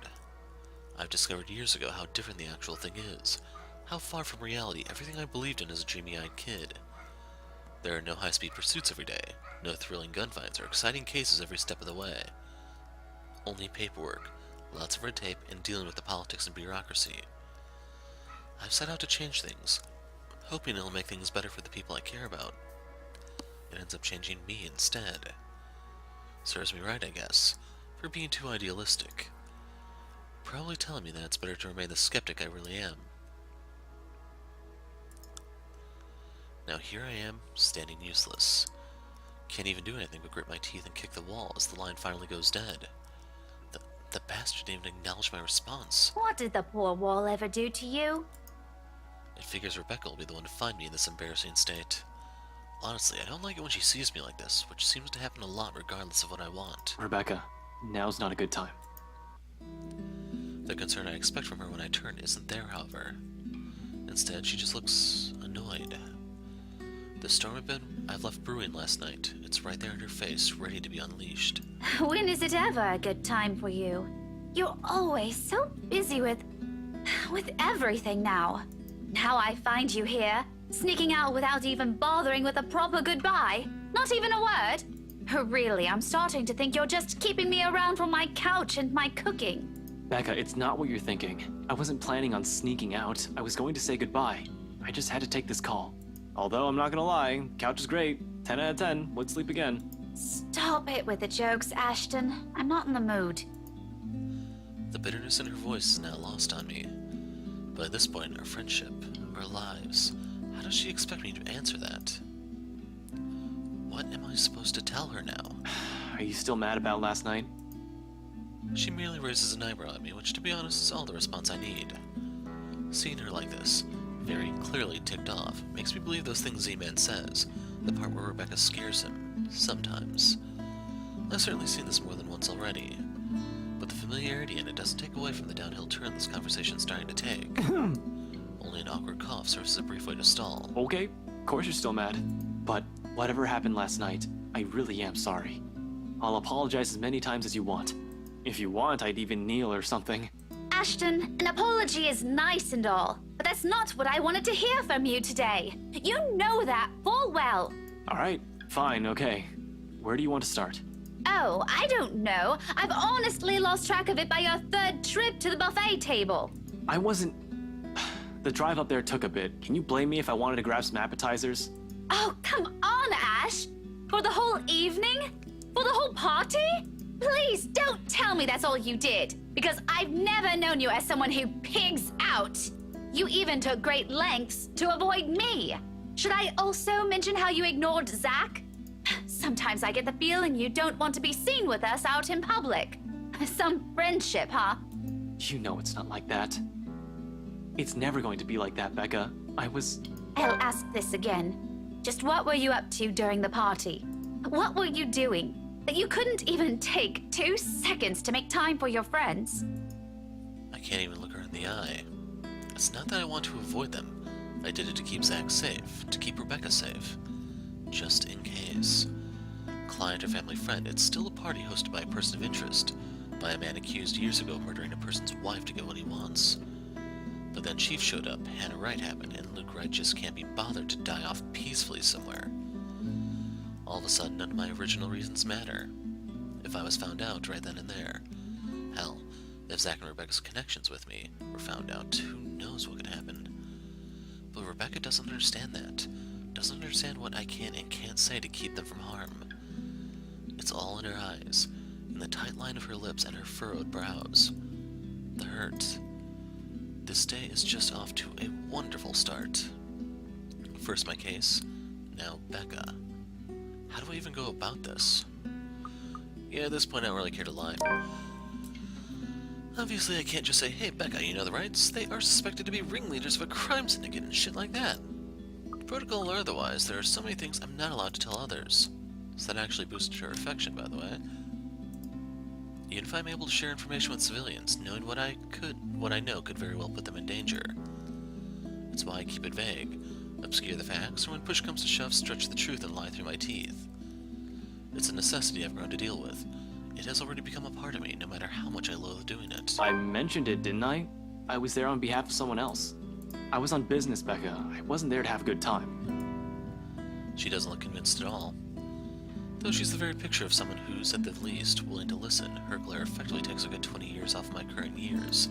I've discovered years ago how different the actual thing is, how far from reality everything I believed in as a dreamy-eyed kid. There are no high-speed pursuits every day, no thrilling gunfights or exciting cases every step of the way. Only paperwork, lots of red tape, and dealing with the politics and bureaucracy. I've set out to change things, hoping it'll make things better for the people I care about. It ends up changing me instead. Serves me right, I guess, for being too idealistic. Probably telling me that it's better to remain the skeptic I really am. Now here I am, standing useless. Can't even do anything but grit my teeth and kick the wall as the line finally goes dead. The bastard didn't even acknowledge my response. What did the poor wall ever do to you? It figures Rebecca will be the one to find me in this embarrassing state. Honestly, I don't like it when she sees me like this, which seems to happen a lot regardless of what I want. Rebecca, now's not a good time. The concern I expect from her when I turn isn't there, however. Instead, she just looks annoyed. The storm I've left brewing last night, it's right there in her face, ready to be unleashed. When is it ever a good time for you? You're always so busy with everything now. Now I find you here, sneaking out without even bothering with a proper goodbye. Not even a word. Really, I'm starting to think you're just keeping me around for my couch and my cooking. Becca, it's not what you're thinking. I wasn't planning on sneaking out. I was going to say goodbye. I just had to take this call. Although I'm not gonna lie, couch is great. 10 out of 10. Would sleep again. Stop it with the jokes, Ashton. I'm not in the mood. The bitterness in her voice is now lost on me. But at this point, our friendship, our lives, how does she expect me to answer that? What am I supposed to tell her now? Are you still mad about last night? She merely raises an eyebrow at me, which to be honest is all the response I need. Seeing her like this, very clearly ticked off, makes me believe those things Z-Man says, the part where Rebecca scares him, sometimes. I've certainly seen this more than once already, but the familiarity in it doesn't take away from the downhill turn this conversation's starting to take. Only an awkward cough serves as a brief way to stall. Okay, of course you're still mad. But whatever happened last night, I really am sorry. I'll apologize as many times as you want. If you want, I'd even kneel or something. Ashton, an apology is nice and all, but that's not what I wanted to hear from you today. You know that full well. Alright, fine, okay. Where do you want to start? Oh, I don't know. I've honestly lost track of it by your third trip to the buffet table. I wasn't... The drive up there took a bit. Can you blame me if I wanted to grab some appetizers? Oh, come on, Ash. For the whole evening? For the whole party? Please don't tell me that's all you did, because I've never known you as someone who pigs out. You even took great lengths to avoid me. Should I also mention how you ignored Zach? Sometimes I get the feeling you don't want to be seen with us out in public. Some friendship, huh? You know it's not like that. It's never going to be like that, Becca. I'll ask this again. Just what were you up to during the party? What were you doing that you couldn't even take 2 seconds to make time for your friends? I can't even look her in the eye. It's not that I want to avoid them. I did it to keep Zach safe, to keep Rebecca safe. Just in case. Client or family friend, it's still a party hosted by a person of interest, by a man accused years ago of murdering a person's wife to get what he wants. But then Chief showed up, Hannah Wright happened, and Luke Wright just can't be bothered to die off peacefully somewhere. All of a sudden, none of my original reasons matter. If I was found out right then and there. Hell, if Zach and Rebecca's connections with me were found out, who knows what could happen. But Rebecca doesn't understand that. Doesn't understand what I can and can't say to keep them from harm. It's all in her eyes, in the tight line of her lips and her furrowed brows. The hurt. This day is just off to a wonderful start. First my case, now Becca. How do I even go about this? Yeah, at this point I don't really care to lie. Obviously, I can't just say, hey, Becca, you know the rights? They are suspected to be ringleaders of a crime syndicate and shit like that. Protocol or otherwise, there are so many things I'm not allowed to tell others. So that actually boosted her affection, by the way. Even if I'm able to share information with civilians, knowing what I know could very well put them in danger. That's why I keep it vague, obscure the facts, or when push comes to shove, stretch the truth and lie through my teeth. It's a necessity I've grown to deal with. It has already become a part of me, no matter how much I loathe doing it. I mentioned it, didn't I? I was there on behalf of someone else. I was on business, Becca. I wasn't there to have a good time. She doesn't look convinced at all. Though she's the very picture of someone who's, at the least, willing to listen, her glare effectively takes a good 20 years off my current years.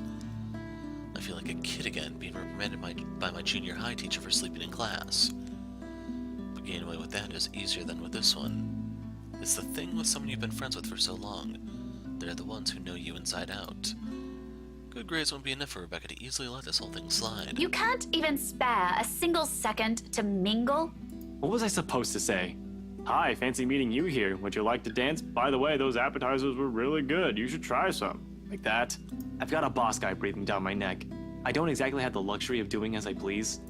I feel like a kid again, being reprimanded by my junior high teacher for sleeping in class. But getting away with that is easier than with this one. It's the thing with someone you've been friends with for so long. They're the ones who know you inside out. Good grades won't be enough for Rebecca to easily let this whole thing slide. You can't even spare a single second to mingle? What was I supposed to say? Hi, fancy meeting you here. Would you like to dance? By the way, those appetizers were really good. You should try some. Like that. I've got a boss guy breathing down my neck. I don't exactly have the luxury of doing as I please.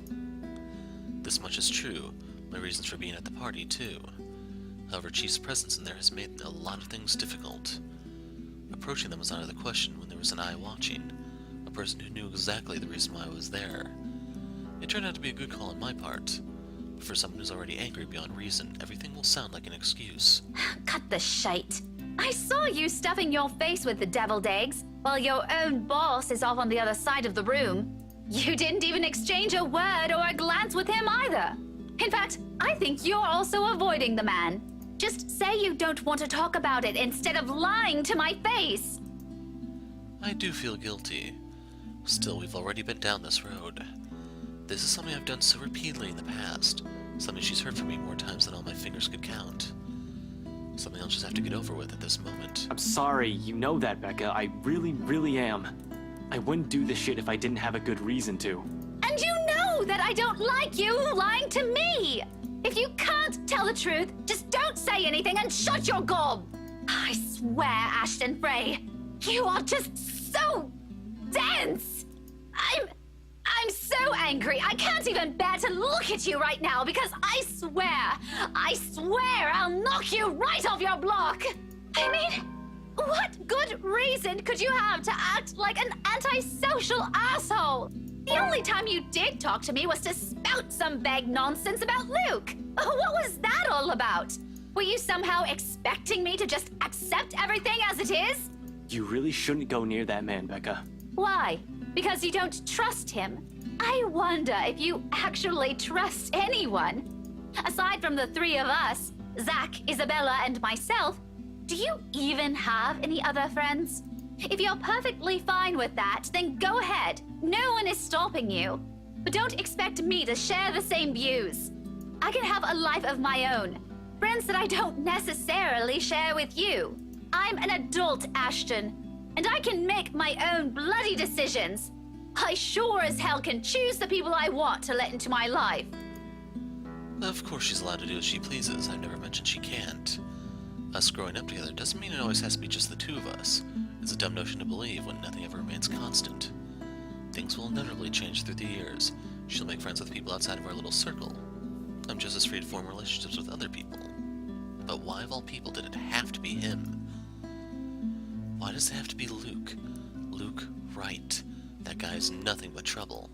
This much is true. My reasons for being at the party, too. However, Chief's presence in there has made a lot of things difficult. Approaching them was out of the question when there was an eye watching, a person who knew exactly the reason why I was there. It turned out to be a good call on my part, but for someone who's already angry beyond reason, everything will sound like an excuse. Cut the shite. I saw you stuffing your face with the deviled eggs, while your own boss is off on the other side of the room. You didn't even exchange a word or a glance with him either. In fact, I think you're also avoiding the man. Just say you don't want to talk about it instead of lying to my face. I do feel guilty. Still, we've already been down this road. This is something I've done so repeatedly in the past. Something she's heard from me more times than all my fingers could count. Something I'll just have to get over with at this moment. I'm sorry, you know that, Becca. I really, really am. I wouldn't do this shit if I didn't have a good reason to. And you know that I don't like you lying to me. If you can't tell the truth, just don't say anything and shut your gob. I swear, Ashton Frey, you are just so dense. I'm so angry. I can't even bear to look at you right now because I swear I'll knock you right off your block. I mean, what good reason could you have to act like an antisocial asshole? The only time you did talk to me was to spout some vague nonsense about Luke. What was that all about? Were you somehow expecting me to just accept everything as it is? You really shouldn't go near that man, Becca. Why? Because you don't trust him? I wonder if you actually trust anyone. Aside from the three of us, Zach, Isabella, and myself, do you even have any other friends? If you're perfectly fine with that, then go ahead. No one is stopping you. But don't expect me to share the same views. I can have a life of my own. Friends that I don't necessarily share with you. I'm an adult, Ashton, and I can make my own bloody decisions. I sure as hell can choose the people I want to let into my life. Of course she's allowed to do as she pleases. I've never mentioned she can't. Us growing up together doesn't mean it always has to be just the two of us. It's a dumb notion to believe when nothing ever remains constant. Things will inevitably change through the years. She'll make friends with people outside of our little circle. I'm just as free to form relationships with other people. But why of all people did it have to be him? Why does it have to be Luke? Luke Wright. That guy's nothing but trouble.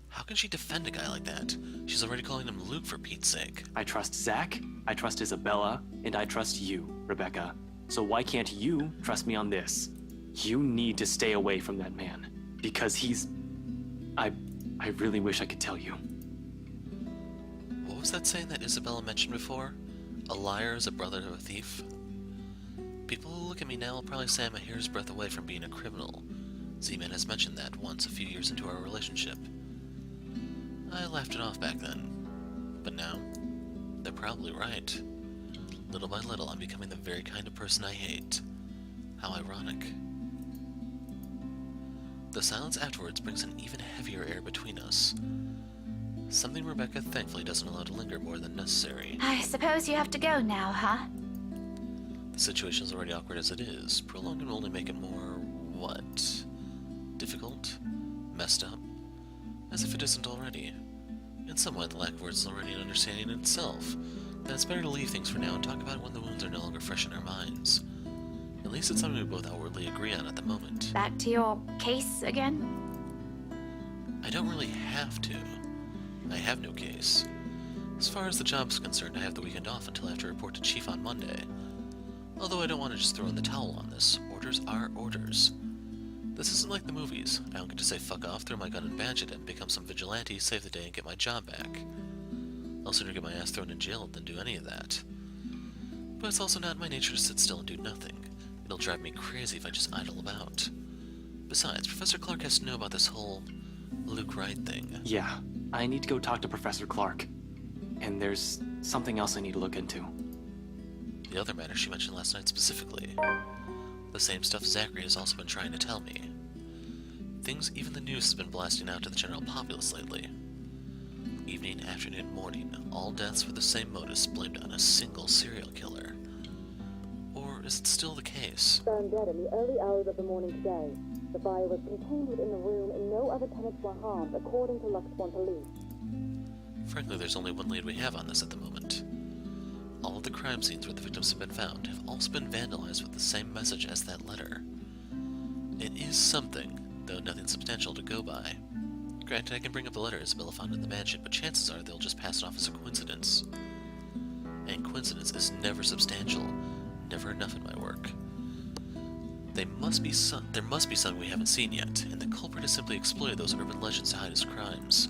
How can she defend a guy like that? She's already calling him Luke for Pete's sake. I trust Zach, I trust Isabella, and I trust you, Rebecca. So why can't you trust me on this? You need to stay away from that man. Because he's... I really wish I could tell you. What was that saying that Isabella mentioned before? A liar is a brother to a thief? People who look at me now will probably say I'm a hair's breadth away from being a criminal. Z-Man has mentioned that once a few years into our relationship. I laughed it off back then. But now, they're probably right. Little by little, I'm becoming the very kind of person I hate. How ironic. The silence afterwards brings an even heavier air between us. Something Rebecca thankfully doesn't allow to linger more than necessary. I suppose you have to go now, huh? The situation is already awkward as it is. Prolonging will only make it more, what? Difficult? Messed up? As if it isn't already. In some way, the lack of words is already an understanding in itself. Then it's better to leave things for now and talk about it when the wounds are no longer fresh in our minds. At least it's something we both outwardly agree on at the moment. Back to your case again? I don't really have to. I have no case. As far as the job's concerned, I have the weekend off until I have to report to Chief on Monday. Although I don't want to just throw in the towel on this. Orders are orders. This isn't like the movies. I don't get to say fuck off, throw my gun and badge it, and become some vigilante, save the day, and get my job back. I'll sooner get my ass thrown in jail than do any of that. But it's also not in my nature to sit still and do nothing. It'll drive me crazy if I just idle about. Besides, Professor Clark has to know about this whole Luke Wright thing. Yeah, I need to go talk to Professor Clark. And there's something else I need to look into. The other matter she mentioned last night specifically. The same stuff Zachary has also been trying to tell me. Things even the news has been blasting out to the general populace lately. Evening, afternoon, morning, all deaths for the same modus blamed on a single serial killer. Or is it still the case? Found dead in the early hours of the morning today. The fire was contained within the room and no other tenants were harmed, according to Luxbourne police. Frankly, there's only one lead we have on this at the moment. All of the crime scenes where the victims have been found have also been vandalized with the same message as that letter. It is something, though nothing substantial to go by. Granted, I can bring up the letter Isabella found in the mansion, but chances are they'll just pass it off as a coincidence. And coincidence is never substantial, never enough in my work. There must be something we haven't seen yet, and the culprit has simply exploited those urban legends to hide his crimes.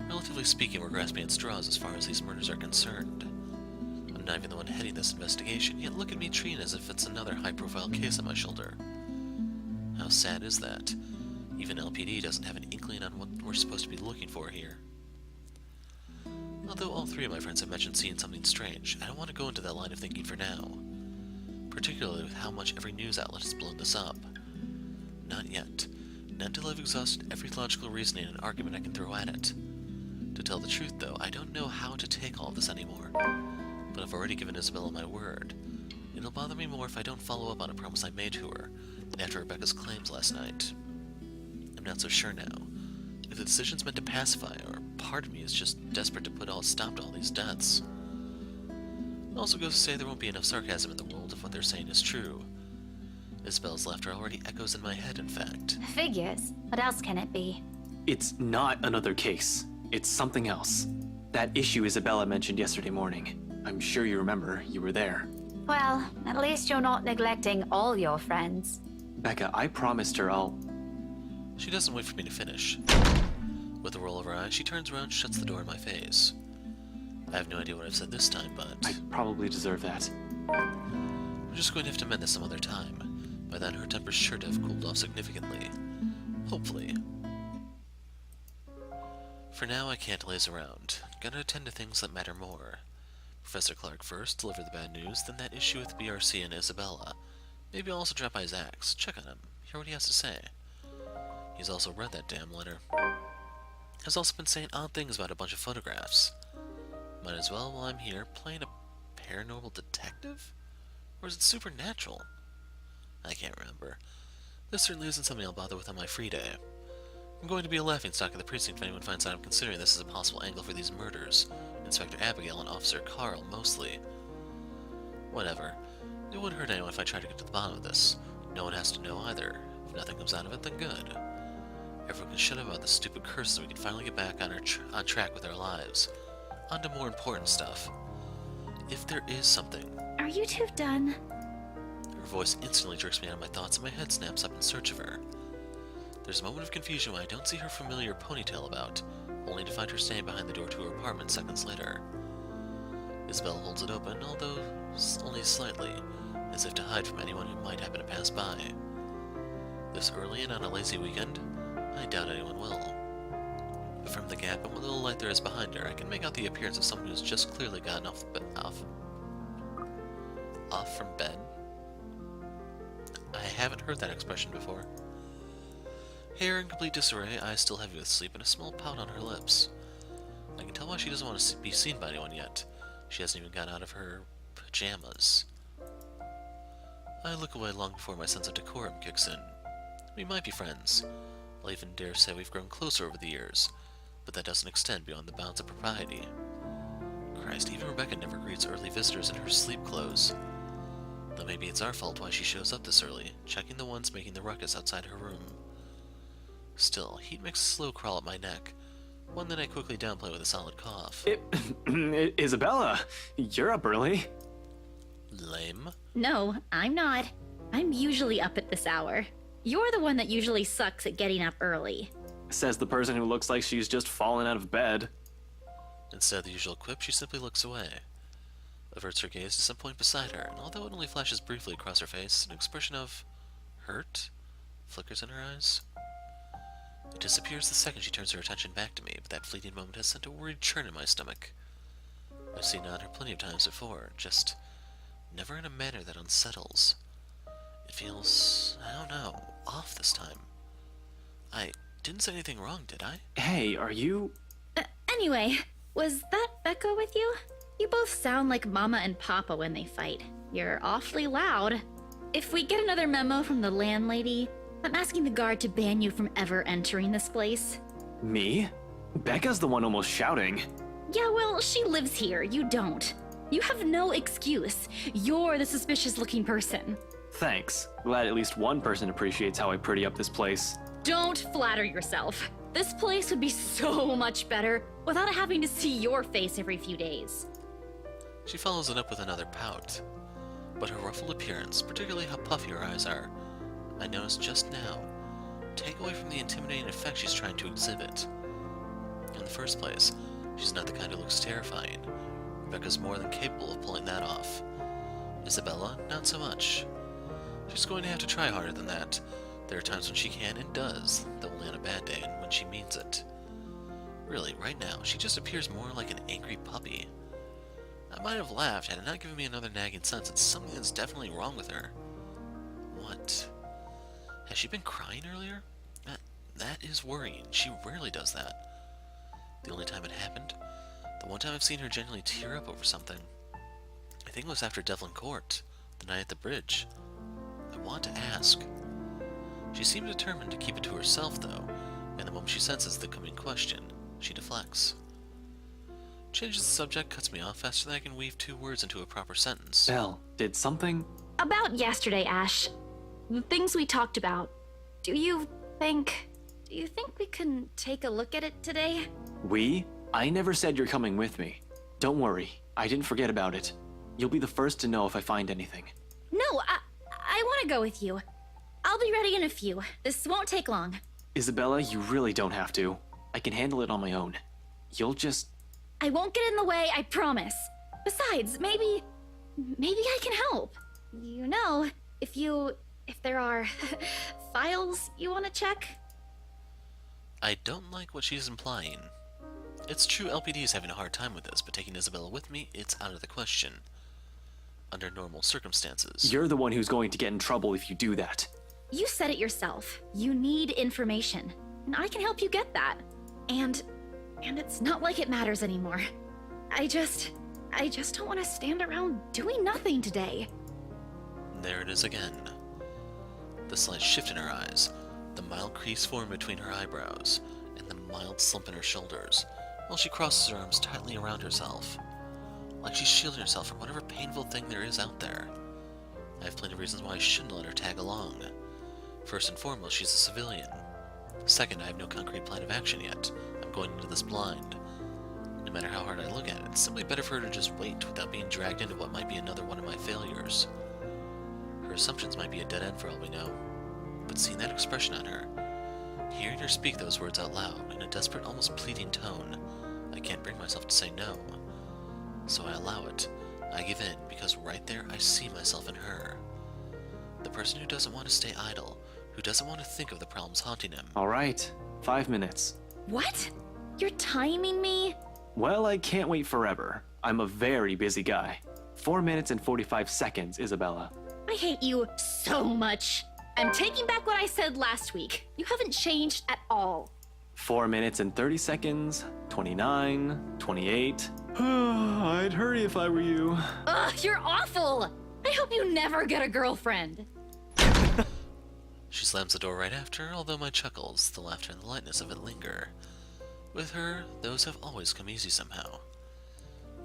Relatively speaking, we're grasping at straws as far as these murders are concerned. I'm not even the one heading this investigation, yet look at me treating as if it's another high-profile case on my shoulder. How sad is that? Even LPD doesn't have an inkling on what we're supposed to be looking for here. Although all three of my friends have mentioned seeing something strange, I don't want to go into that line of thinking for now. Particularly with how much every news outlet has blown this up. Not yet. Not until I've exhausted every logical reasoning and argument I can throw at it. To tell the truth, though, I don't know how to take all of this anymore. But I've already given Isabella my word. It'll bother me more if I don't follow up on a promise I made to her, and after Rebecca's claims last night. I'm not so sure now. If the decision's meant to pacify, or part of me is just desperate to put a stop to all these deaths. It also goes to say there won't be enough sarcasm in the world if what they're saying is true. Isabella's laughter already echoes in my head, in fact. Figures. What else can it be? It's not another case. It's something else. That issue Isabella mentioned yesterday morning. I'm sure you remember. You were there. Well, at least you're not neglecting all your friends. Becca, I promised her I'll... She doesn't wait for me to finish. With a roll of her eyes, she turns around and shuts the door in my face. I have no idea what I've said this time, but... I probably deserve that. We're just going to have to mend this some other time. By then, her temper's sure to have cooled off significantly. Hopefully. For now, I can't laze around. Gotta attend to things that matter more. Professor Clark first, deliver the bad news, then that issue with BRC and Isabella. Maybe I'll also drop by Zach's, check on him, hear what he has to say. He's also read that damn letter. Has also been saying odd things about a bunch of photographs. Might as well, while I'm here, playing a paranormal detective? Or is it supernatural? I can't remember. This certainly isn't something I'll bother with on my free day. I'm going to be a laughingstock at the precinct if anyone finds out I'm considering this as a possible angle for these murders. Inspector Abigail and Officer Carl, mostly. Whatever. It wouldn't hurt anyone if I tried to get to the bottom of this. No one has to know either. If nothing comes out of it, then good. Everyone can shut up about the stupid curse so we can finally get back on track with our lives. On to more important stuff. If there is something... Are you two done? Her voice instantly jerks me out of my thoughts and my head snaps up in search of her. There's a moment of confusion when I don't see her familiar ponytail about, only to find her standing behind the door to her apartment seconds later. Isabel holds it open, although only slightly, as if to hide from anyone who might happen to pass by. This early and on a lazy weekend, I doubt anyone will. But from the gap and what little light there is behind her, I can make out the appearance of someone who's just clearly gotten off from bed. I haven't heard that expression before. Hair in complete disarray, eyes still heavy with sleep, and a small pout on her lips. I can tell why she doesn't want to be seen by anyone yet. She hasn't even got out of her pajamas. I look away long before my sense of decorum kicks in. We might be friends. I'll even dare say we've grown closer over the years, but that doesn't extend beyond the bounds of propriety. Christ, even Rebecca never greets early visitors in her sleep clothes. Though maybe it's our fault why she shows up this early, checking the ones making the ruckus outside her room. Still, heat makes a slow crawl up my neck, one that I quickly downplay with a solid cough. Isabella, you're up early. Lame? No, I'm not. I'm usually up at this hour. You're the one that usually sucks at getting up early. Says the person who looks like she's just fallen out of bed. Instead of the usual quip, she simply looks away, averts her gaze to some point beside her, and although it only flashes briefly across her face, an expression of hurt flickers in her eyes. It disappears the second she turns her attention back to me, but that fleeting moment has sent a worried churn in my stomach. I've seen it on her plenty of times before, just never in a manner that unsettles. It feels, I don't know, off this time. I didn't say anything wrong, did I? Hey, are you... Anyway, was that Becca with you? You both sound like Mama and Papa when they fight. You're awfully loud. If we get another memo from the landlady, I'm asking the guard to ban you from ever entering this place. Me? Becca's the one almost shouting. Yeah, well, she lives here. You don't. You have no excuse. You're the suspicious-looking person. Thanks. Glad at least one person appreciates how I pretty up this place. Don't flatter yourself. This place would be so much better without having to see your face every few days. She follows it up with another pout. But her ruffled appearance, particularly how puffy her eyes are, I noticed just now, take away from the intimidating effect she's trying to exhibit. In the first place, she's not the kind who looks terrifying. Rebecca's more than capable of pulling that off. Isabella, not so much. She's going to have to try harder than that. There are times when she can and does, though only on a bad day and when she means it. Really, right now, she just appears more like an angry puppy. I might have laughed had it not given me another nagging sense that something is definitely wrong with her. What? Has she been crying earlier? That is worrying. She rarely does that. The only time it happened, the one time I've seen her genuinely tear up over something, I think it was after Devlin Court, the night at the bridge. I want to ask. She seemed determined to keep it to herself, though, and the moment she senses the coming question, she deflects. Changes the subject, cuts me off faster than I can weave two words into a proper sentence. Belle, did something... About yesterday, Ash. The things we talked about. Do you think we can take a look at it today? We? I never said you're coming with me. Don't worry, I didn't forget about it. You'll be the first to know if I find anything. No, I want to go with you. I'll be ready in a few. This won't take long. Isabella, you really don't have to. I can handle it on my own. You'll just... I won't get in the way, I promise. Besides, maybe I can help. You know, if there are files you want to check. I don't like what she's implying. It's true LPD is having a hard time with this, but taking Isabella with me, it's out of the question. Under normal circumstances. You're the one who's going to get in trouble if you do that. You said it yourself. You need information, and I can help you get that. And it's not like it matters anymore. I just don't want to stand around doing nothing today. There it is again. The slight shift in her eyes, the mild crease formed between her eyebrows, and the mild slump in her shoulders, while she crosses her arms tightly around herself, like she's shielding herself from whatever painful thing there is out there. I have plenty of reasons why I shouldn't let her tag along. First and foremost, she's a civilian. Second, I have no concrete plan of action yet. I'm going into this blind. No matter how hard I look at it, it's simply better for her to just wait without being dragged into what might be another one of my failures. Her assumptions might be a dead end for all we know, but seeing that expression on her, hearing her speak those words out loud in a desperate, almost pleading tone, I can't bring myself to say no. So I allow it. I give in, because right there I see myself in her. The person who doesn't want to stay idle, who doesn't want to think of the problems haunting him. All right, 5 minutes. What? You're timing me? Well, I can't wait forever. I'm a very busy guy. 4 minutes and 45 seconds, Isabella. I hate you so much. I'm taking back what I said last week. You haven't changed at all. 4 minutes and 30 seconds, 29, 28. I'd hurry if I were you. Ugh, you're awful! I hope you never get a girlfriend. She slams the door right after, although my chuckles, the laughter and the lightness of it linger. With her, those have always come easy somehow.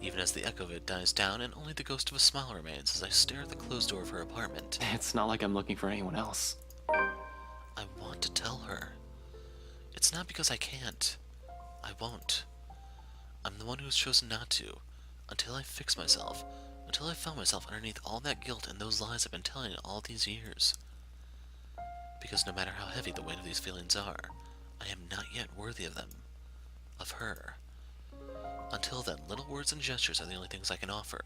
Even as the echo of it dies down and only the ghost of a smile remains as I stare at the closed door of her apartment. It's not like I'm looking for anyone else. I want to tell her. It's not because I can't. I won't. I'm the one who's chosen not to, until I fix myself, until I found myself underneath all that guilt and those lies I've been telling all these years. Because no matter how heavy the weight of these feelings are, I am not yet worthy of them. Of her. Until then, little words and gestures are the only things I can offer.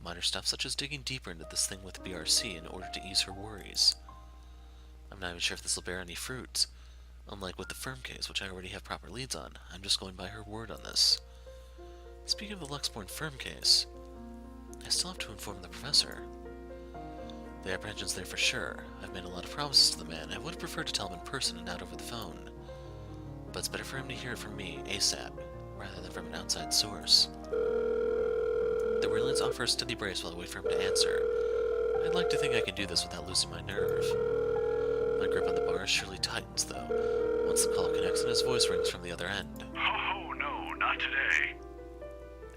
Minor stuff such as digging deeper into this thing with BRC in order to ease her worries. I'm not even sure if this will bear any fruit. Unlike with the firm case, which I already have proper leads on, I'm just going by her word on this. Speaking of the Luxborn firm case, I still have to inform the professor. The apprehension's there for sure. I've made a lot of promises to the man. I would have preferred to tell him in person and not over the phone. But it's better for him to hear it from me ASAP, rather than from an outside source. The Brilliance offers a steady brace while I wait for him to answer. I'd like to think I can do this without losing my nerve. My grip on the bars surely tightens, though, once the call connects and his voice rings from the other end. Oh, no, not today.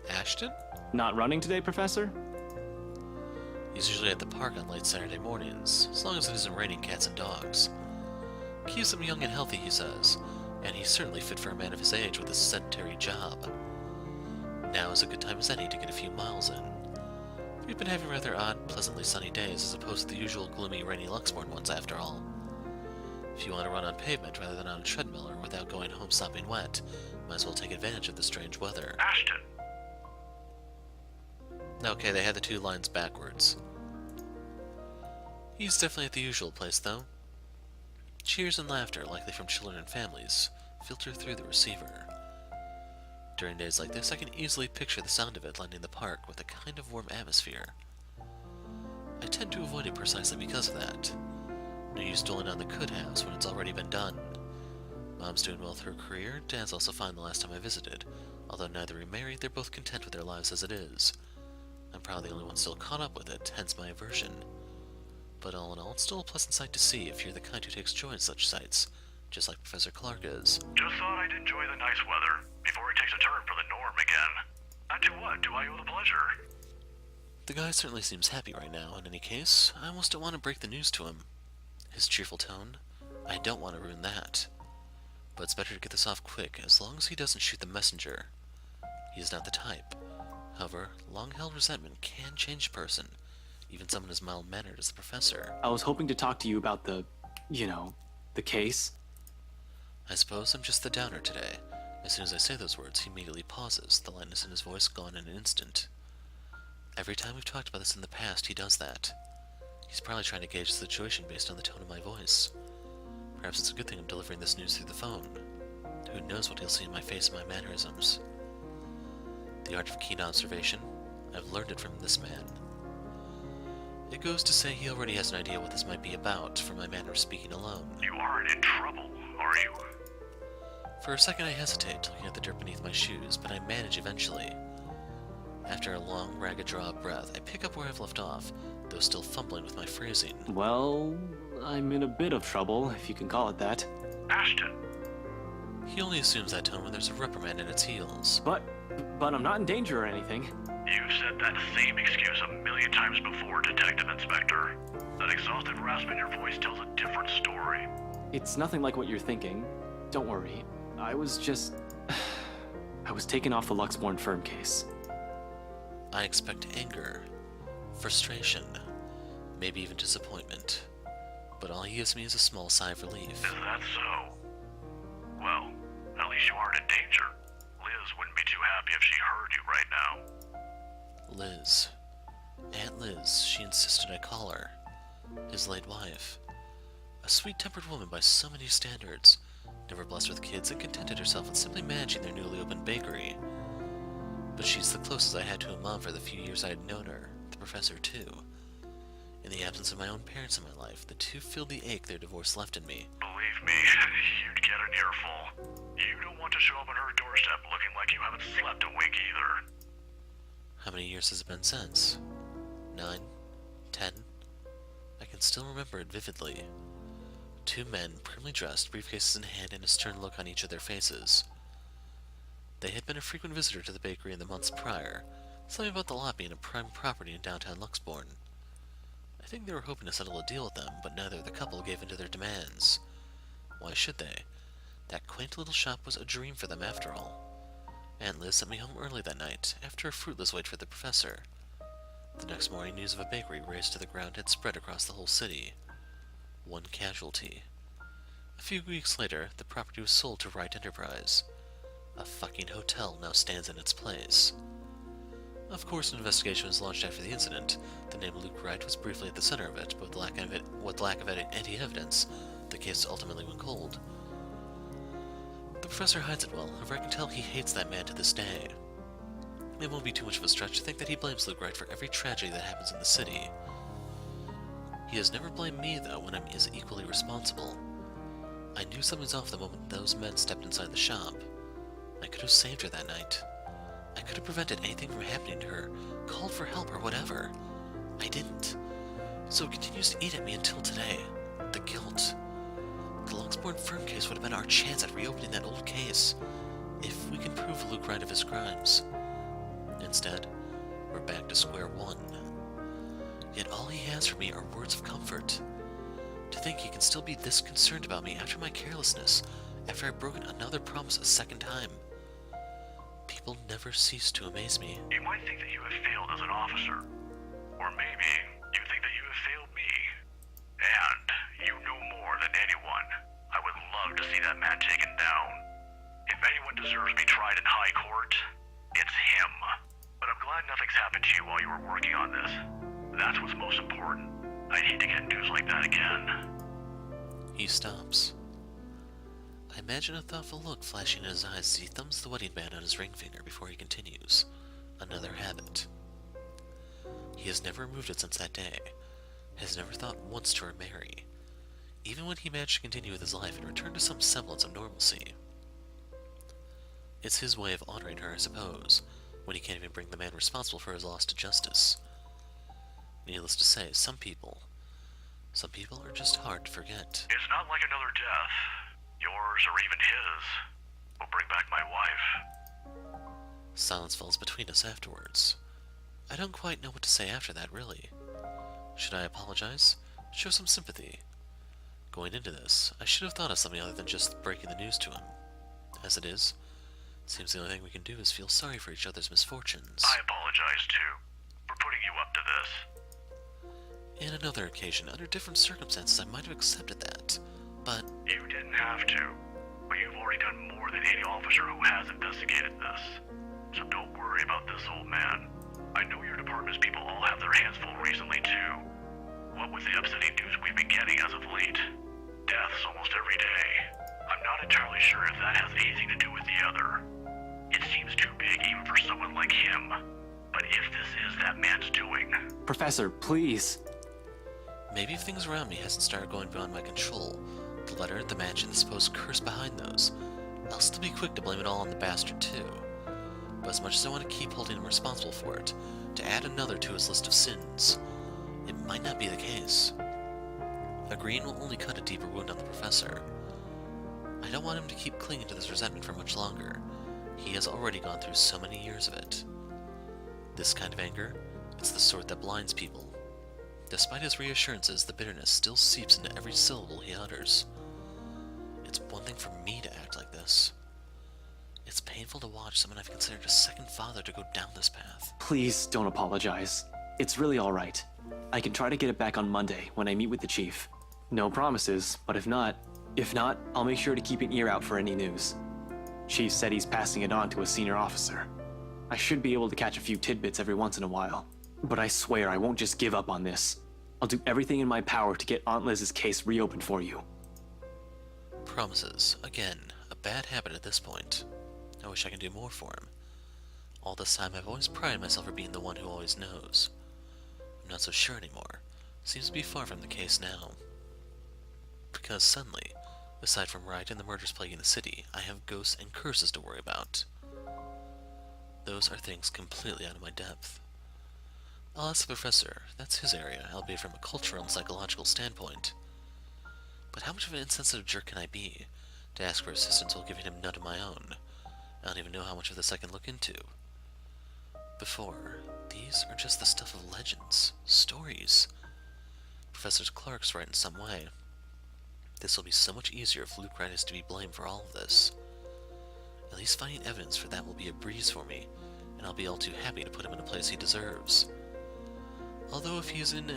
Ashton? Not running today, Professor? He's usually at the park on late Saturday mornings, as long as it isn't raining cats and dogs. Keeps him young and healthy, he says, and he's certainly fit for a man of his age with a sedentary job. Now is a good time as any to get a few miles in. We've been having rather odd, pleasantly sunny days as opposed to the usual gloomy, rainy Luxborn ones after all. If you want to run on pavement rather than on a treadmill or without going home sopping wet, might as well take advantage of the strange weather. Ashton! Okay, they had the two lines backwards. He's definitely at the usual place, though. Cheers and laughter, likely from children and families, filter through the receiver. During days like this, I can easily picture the sound of it lighting the park with a kind of warm atmosphere. I tend to avoid it precisely because of that. No use dwelling on the could-haves when it's already been done. Mom's doing well with her career, Dad's also fine the last time I visited. Although neither remarried, they're both content with their lives as it is. I'm probably the only one still caught up with it, hence my aversion. But all in all, it's still a pleasant sight to see if you're the kind who takes joy in such sights, just like Professor Clark is. Just thought I'd enjoy the nice weather before it takes a turn for the norm again. And to what do I owe the pleasure? The guy certainly seems happy right now, in any case. I almost don't want to break the news to him. His cheerful tone, I don't want to ruin that. But it's better to get this off quick, as long as he doesn't shoot the messenger. He's not the type. However, long-held resentment can change a person, even someone as mild-mannered as the professor. I was hoping to talk to you about the case. I suppose I'm just the downer today. As soon as I say those words, he immediately pauses, the lightness in his voice gone in an instant. Every time we've talked about this in the past, he does that. He's probably trying to gauge the situation based on the tone of my voice. Perhaps it's a good thing I'm delivering this news through the phone. Who knows what he'll see in my face and my mannerisms. The art of keen observation, I've learned it from this man. It goes to say he already has an idea what this might be about, from my manner of speaking alone. You aren't in trouble, are you? For a second I hesitate, looking at the dirt beneath my shoes, but I manage eventually. After a long, ragged draw of breath, I pick up where I've left off, though still fumbling with my phrasing. Well, I'm in a bit of trouble, if you can call it that. Ashton! He only assumes that tone when there's a reprimand at its heels. But I'm not in danger or anything. You've said that same excuse a million times before, Detective Inspector. That exhausted rasp in your voice tells a different story. It's nothing like what you're thinking. Don't worry. I was taken off the Luxborn firm case. I expect anger, frustration, maybe even disappointment. But all he gives me is a small sigh of relief. Is that so? Well, at least you aren't in danger. Liz wouldn't be too happy if she heard you right now. Liz. Aunt Liz, she insisted I call her. His late wife. A sweet-tempered woman by so many standards, never blessed with kids and contented herself with simply managing their newly opened bakery. But she's the closest I had to a mom for the few years I had known her, the professor too. In the absence of my own parents in my life, the two filled the ache their divorce left in me. Believe me, you'd get an earful. You don't want to show up on her doorstep looking like you haven't slept a wink either. How many years has it been since? 9? 10. I can still remember it vividly. 2 men, primly dressed, briefcases in hand, and a stern look on each of their faces. They had been a frequent visitor to the bakery in the months prior, something about the lot being a prime property in downtown Luxborn. I think they were hoping to settle a deal with them, but neither of the couple gave in to their demands. Why should they? That quaint little shop was a dream for them after all. Aunt Liz sent me home early that night, after a fruitless wait for the professor. The next morning, news of a bakery razed to the ground had spread across the whole city. 1 casualty. A few weeks later, the property was sold to Wright Enterprise. A fucking hotel now stands in its place. Of course, an investigation was launched after the incident. The name Luke Wright was briefly at the center of it, but with lack of any evidence, the case ultimately went cold. The professor hides it well, however I can tell he hates that man to this day. It won't be too much of a stretch to think that he blames Luke Wright for every tragedy that happens in the city. He has never blamed me, though, when I'm as equally responsible. I knew something was off the moment those men stepped inside the shop. I could have saved her that night. I could have prevented anything from happening to her, called for help or whatever. I didn't. So it continues to eat at me until today. The guilt. The Luxborn firm case would have been our chance at reopening that old case, if we can prove Luke Wright of his crimes. Instead, we're back to square one. Yet all he has for me are words of comfort. To think he can still be this concerned about me after my carelessness, after I've broken another promise a second time. People never cease to amaze me. You might think that you have failed as an officer. Or maybe you think that you have failed me. And you know more than anyone. I would love to see that man taken down. If anyone deserves to be tried in high court, it's him. But I'm glad nothing's happened to you while you were working on this. That's what's most important. I'd hate to get news like that again. He stops. I imagine a thoughtful look flashing in his eyes as he thumbs the wedding band on his ring finger before he continues. Another habit. He has never removed it since that day. Has never thought once to remarry. Even when he managed to continue with his life and return to some semblance of normalcy. It's his way of honoring her, I suppose, when he can't even bring the man responsible for his loss to justice. Needless to say, some people are just hard to forget. It's not like another death. Yours or even his will bring back my wife. Silence falls between us afterwards. I don't quite know what to say after that, really. Should I apologize? Show some sympathy? Going into this, I should have thought of something other than just breaking the news to him. As it is, seems the only thing we can do is feel sorry for each other's misfortunes. I apologize too, for putting you up to this. In another occasion, under different circumstances, I might have accepted that, but... You didn't have to, but you've already done more than any officer who has investigated this. So don't worry about this, old man. I know your department's people all have their hands full recently too. What with the upsetting news we've been getting as of late. Deaths almost every day. I'm not entirely sure if that has anything to do with the other. It seems too big even for someone like him. But if this is that man's doing... Professor, please. Maybe if things around me hasn't started going beyond my control, the letter, the mansion, the supposed curse behind those, I'll still be quick to blame it all on the bastard too. But as much as I want to keep holding him responsible for it, to add another to his list of sins, it might not be the case. Agreeing will only cut a deeper wound on the professor. I don't want him to keep clinging to this resentment for much longer. He has already gone through so many years of it. This kind of anger, it's the sort that blinds people. Despite his reassurances, the bitterness still seeps into every syllable he utters. It's one thing for me to act like this. It's painful to watch someone I've considered a second father to go down this path. Please don't apologize. It's really all right. I can try to get it back on Monday when I meet with the chief. No promises, but if not, I'll make sure to keep an ear out for any news. Chief said he's passing it on to a senior officer. I should be able to catch a few tidbits every once in a while. But I swear I won't just give up on this. I'll do everything in my power to get Aunt Liz's case reopened for you. Promises. Again, a bad habit at this point. I wish I could do more for him. All this time I've always prided myself for being the one who always knows. I'm not so sure anymore. Seems to be far from the case now. Because suddenly, aside from Wright and the murders plaguing the city, I have ghosts and curses to worry about. Those are things completely out of my depth. I'll ask the professor. That's his area, albeit from a cultural and psychological standpoint. But how much of an insensitive jerk can I be to ask for assistance while giving him none of my own? I don't even know how much of this I can look into. Before, these are just the stuff of legends, stories. Professor Clark's right in some way. This will be so much easier if Luke Wright is to be blamed for all of this. At least finding evidence for that will be a breeze for me, and I'll be all too happy to put him in a place he deserves. Although if he is in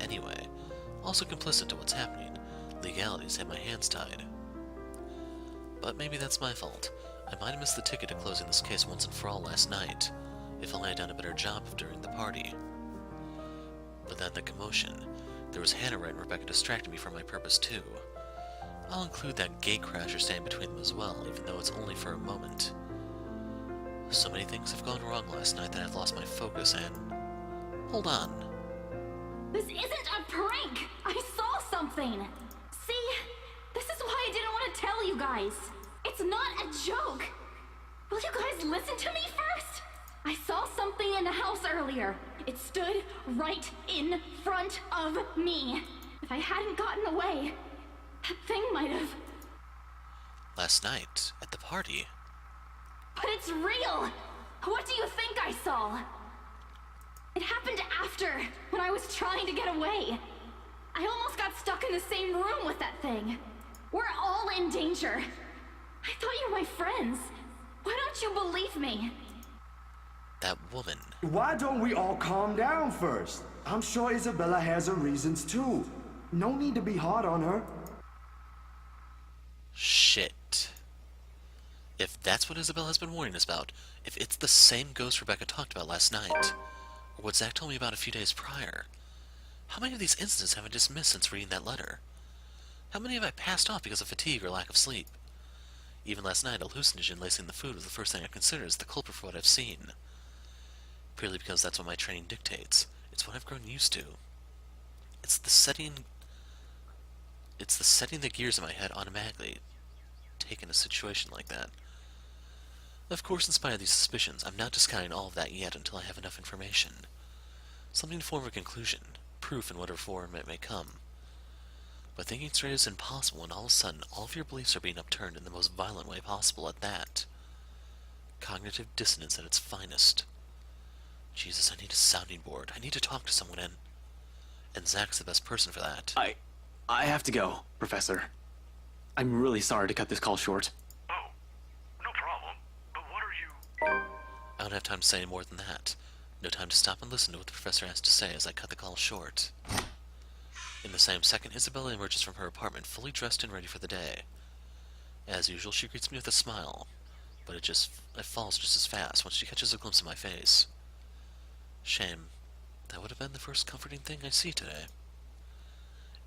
any way also complicit to what's happening, legalities have my hands tied. But maybe that's my fault. I might have missed the ticket to closing this case once and for all last night, if only I'd done a better job of during the party. But then the commotion. There was Hannah Wright and Rebecca distracting me from my purpose too. I'll include that gate crasher standing between them as well, even though it's only for a moment. So many things have gone wrong last night that I've lost my focus and... Hold on. This isn't a prank! I saw something! See? This is why I didn't want to tell you guys! It's not a joke! Will you guys listen to me first? I saw something in the house earlier. It stood right in front of me. If I hadn't gotten away, that thing might have... Last night, at the party. But it's real! What do you think I saw? It happened after, when I was trying to get away. I almost got stuck in the same room with that thing. We're all in danger. I thought you were my friends. Why don't you believe me? That woman. Why don't we all calm down first? I'm sure Isabella has her reasons too. No need to be hard on her. Shit. If that's what Isabella has been warning us about, if it's the same ghost Rebecca talked about last night, or what Zach told me about a few days prior, how many of these incidents have I dismissed since reading that letter? How many have I passed off because of fatigue or lack of sleep? Even last night, a hallucinogen lacing the food was the first thing I considered as the culprit for what I've seen. Purely because that's what my training dictates. It's what I've grown used to. It's the setting the gears in my head automatically take in a situation like that. Of course, in spite of these suspicions, I'm not discounting all of that yet until I have enough information. Something to form a conclusion, proof in whatever form it may come. But thinking straight is impossible when all of a sudden all of your beliefs are being upturned in the most violent way possible at that. Cognitive dissonance at its finest. Jesus, I need a sounding board. I need to talk to someone and Zach's the best person for that. I have to go, Professor. I'm really sorry to cut this call short. Oh, no problem. But what are you... I don't have time to say any more than that. No time to stop and listen to what the professor has to say as I cut the call short. In the same second, Isabella emerges from her apartment, fully dressed and ready for the day. As usual, she greets me with a smile, but it falls just as fast once she catches a glimpse of my face. Shame. That would have been the first comforting thing I see today.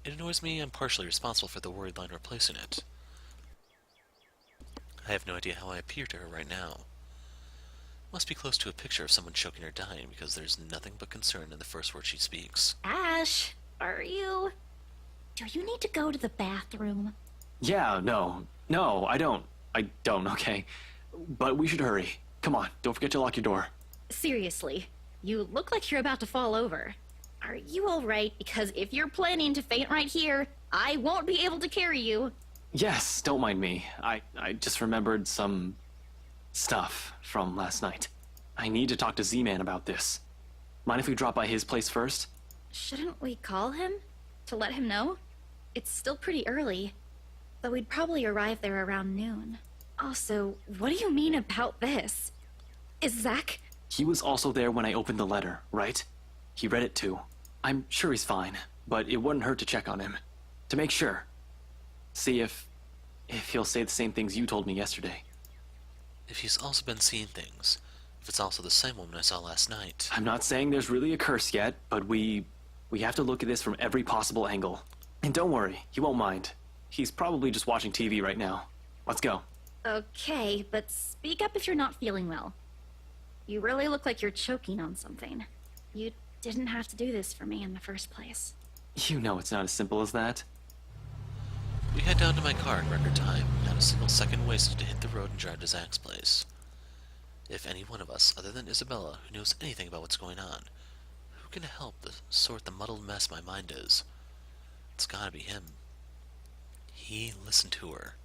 It annoys me I'm partially responsible for the worried line replacing it. I have no idea how I appear to her right now. Must be close to a picture of someone choking or dying because there's nothing but concern in the first word she speaks. Ash, are you... Do you need to go to the bathroom? Yeah, no, I don't, okay? But we should hurry. Come on, don't forget to lock your door. Seriously, you look like you're about to fall over. Are you alright? Because if you're planning to faint right here, I won't be able to carry you. Yes, don't mind me. I just remembered some... stuff from last night. I need to talk to Z-Man about this. Mind if we drop by his place first? Shouldn't we call him? To let him know? It's still pretty early, though we'd probably arrive there around noon. Also, what do you mean about this? Is Zach... He was also there when I opened the letter, right? He read it too. I'm sure he's fine, but it wouldn't hurt to check on him. To make sure. See if he'll say the same things you told me yesterday. If he's also been seeing things, if it's also the same woman I saw last night. I'm not saying there's really a curse yet, but we have to look at this from every possible angle. And don't worry, he won't mind. He's probably just watching TV right now. Let's go. Okay, but speak up if you're not feeling well. You really look like you're choking on something. You didn't have to do this for me in the first place. You know it's not as simple as that. We head down to my car in record time, not a single second wasted to hit the road and drive to Zach's place. If any one of us, other than Isabella, who knows anything about what's going on, who can help sort the muddled mess my mind is? It's gotta be him. He listened to her.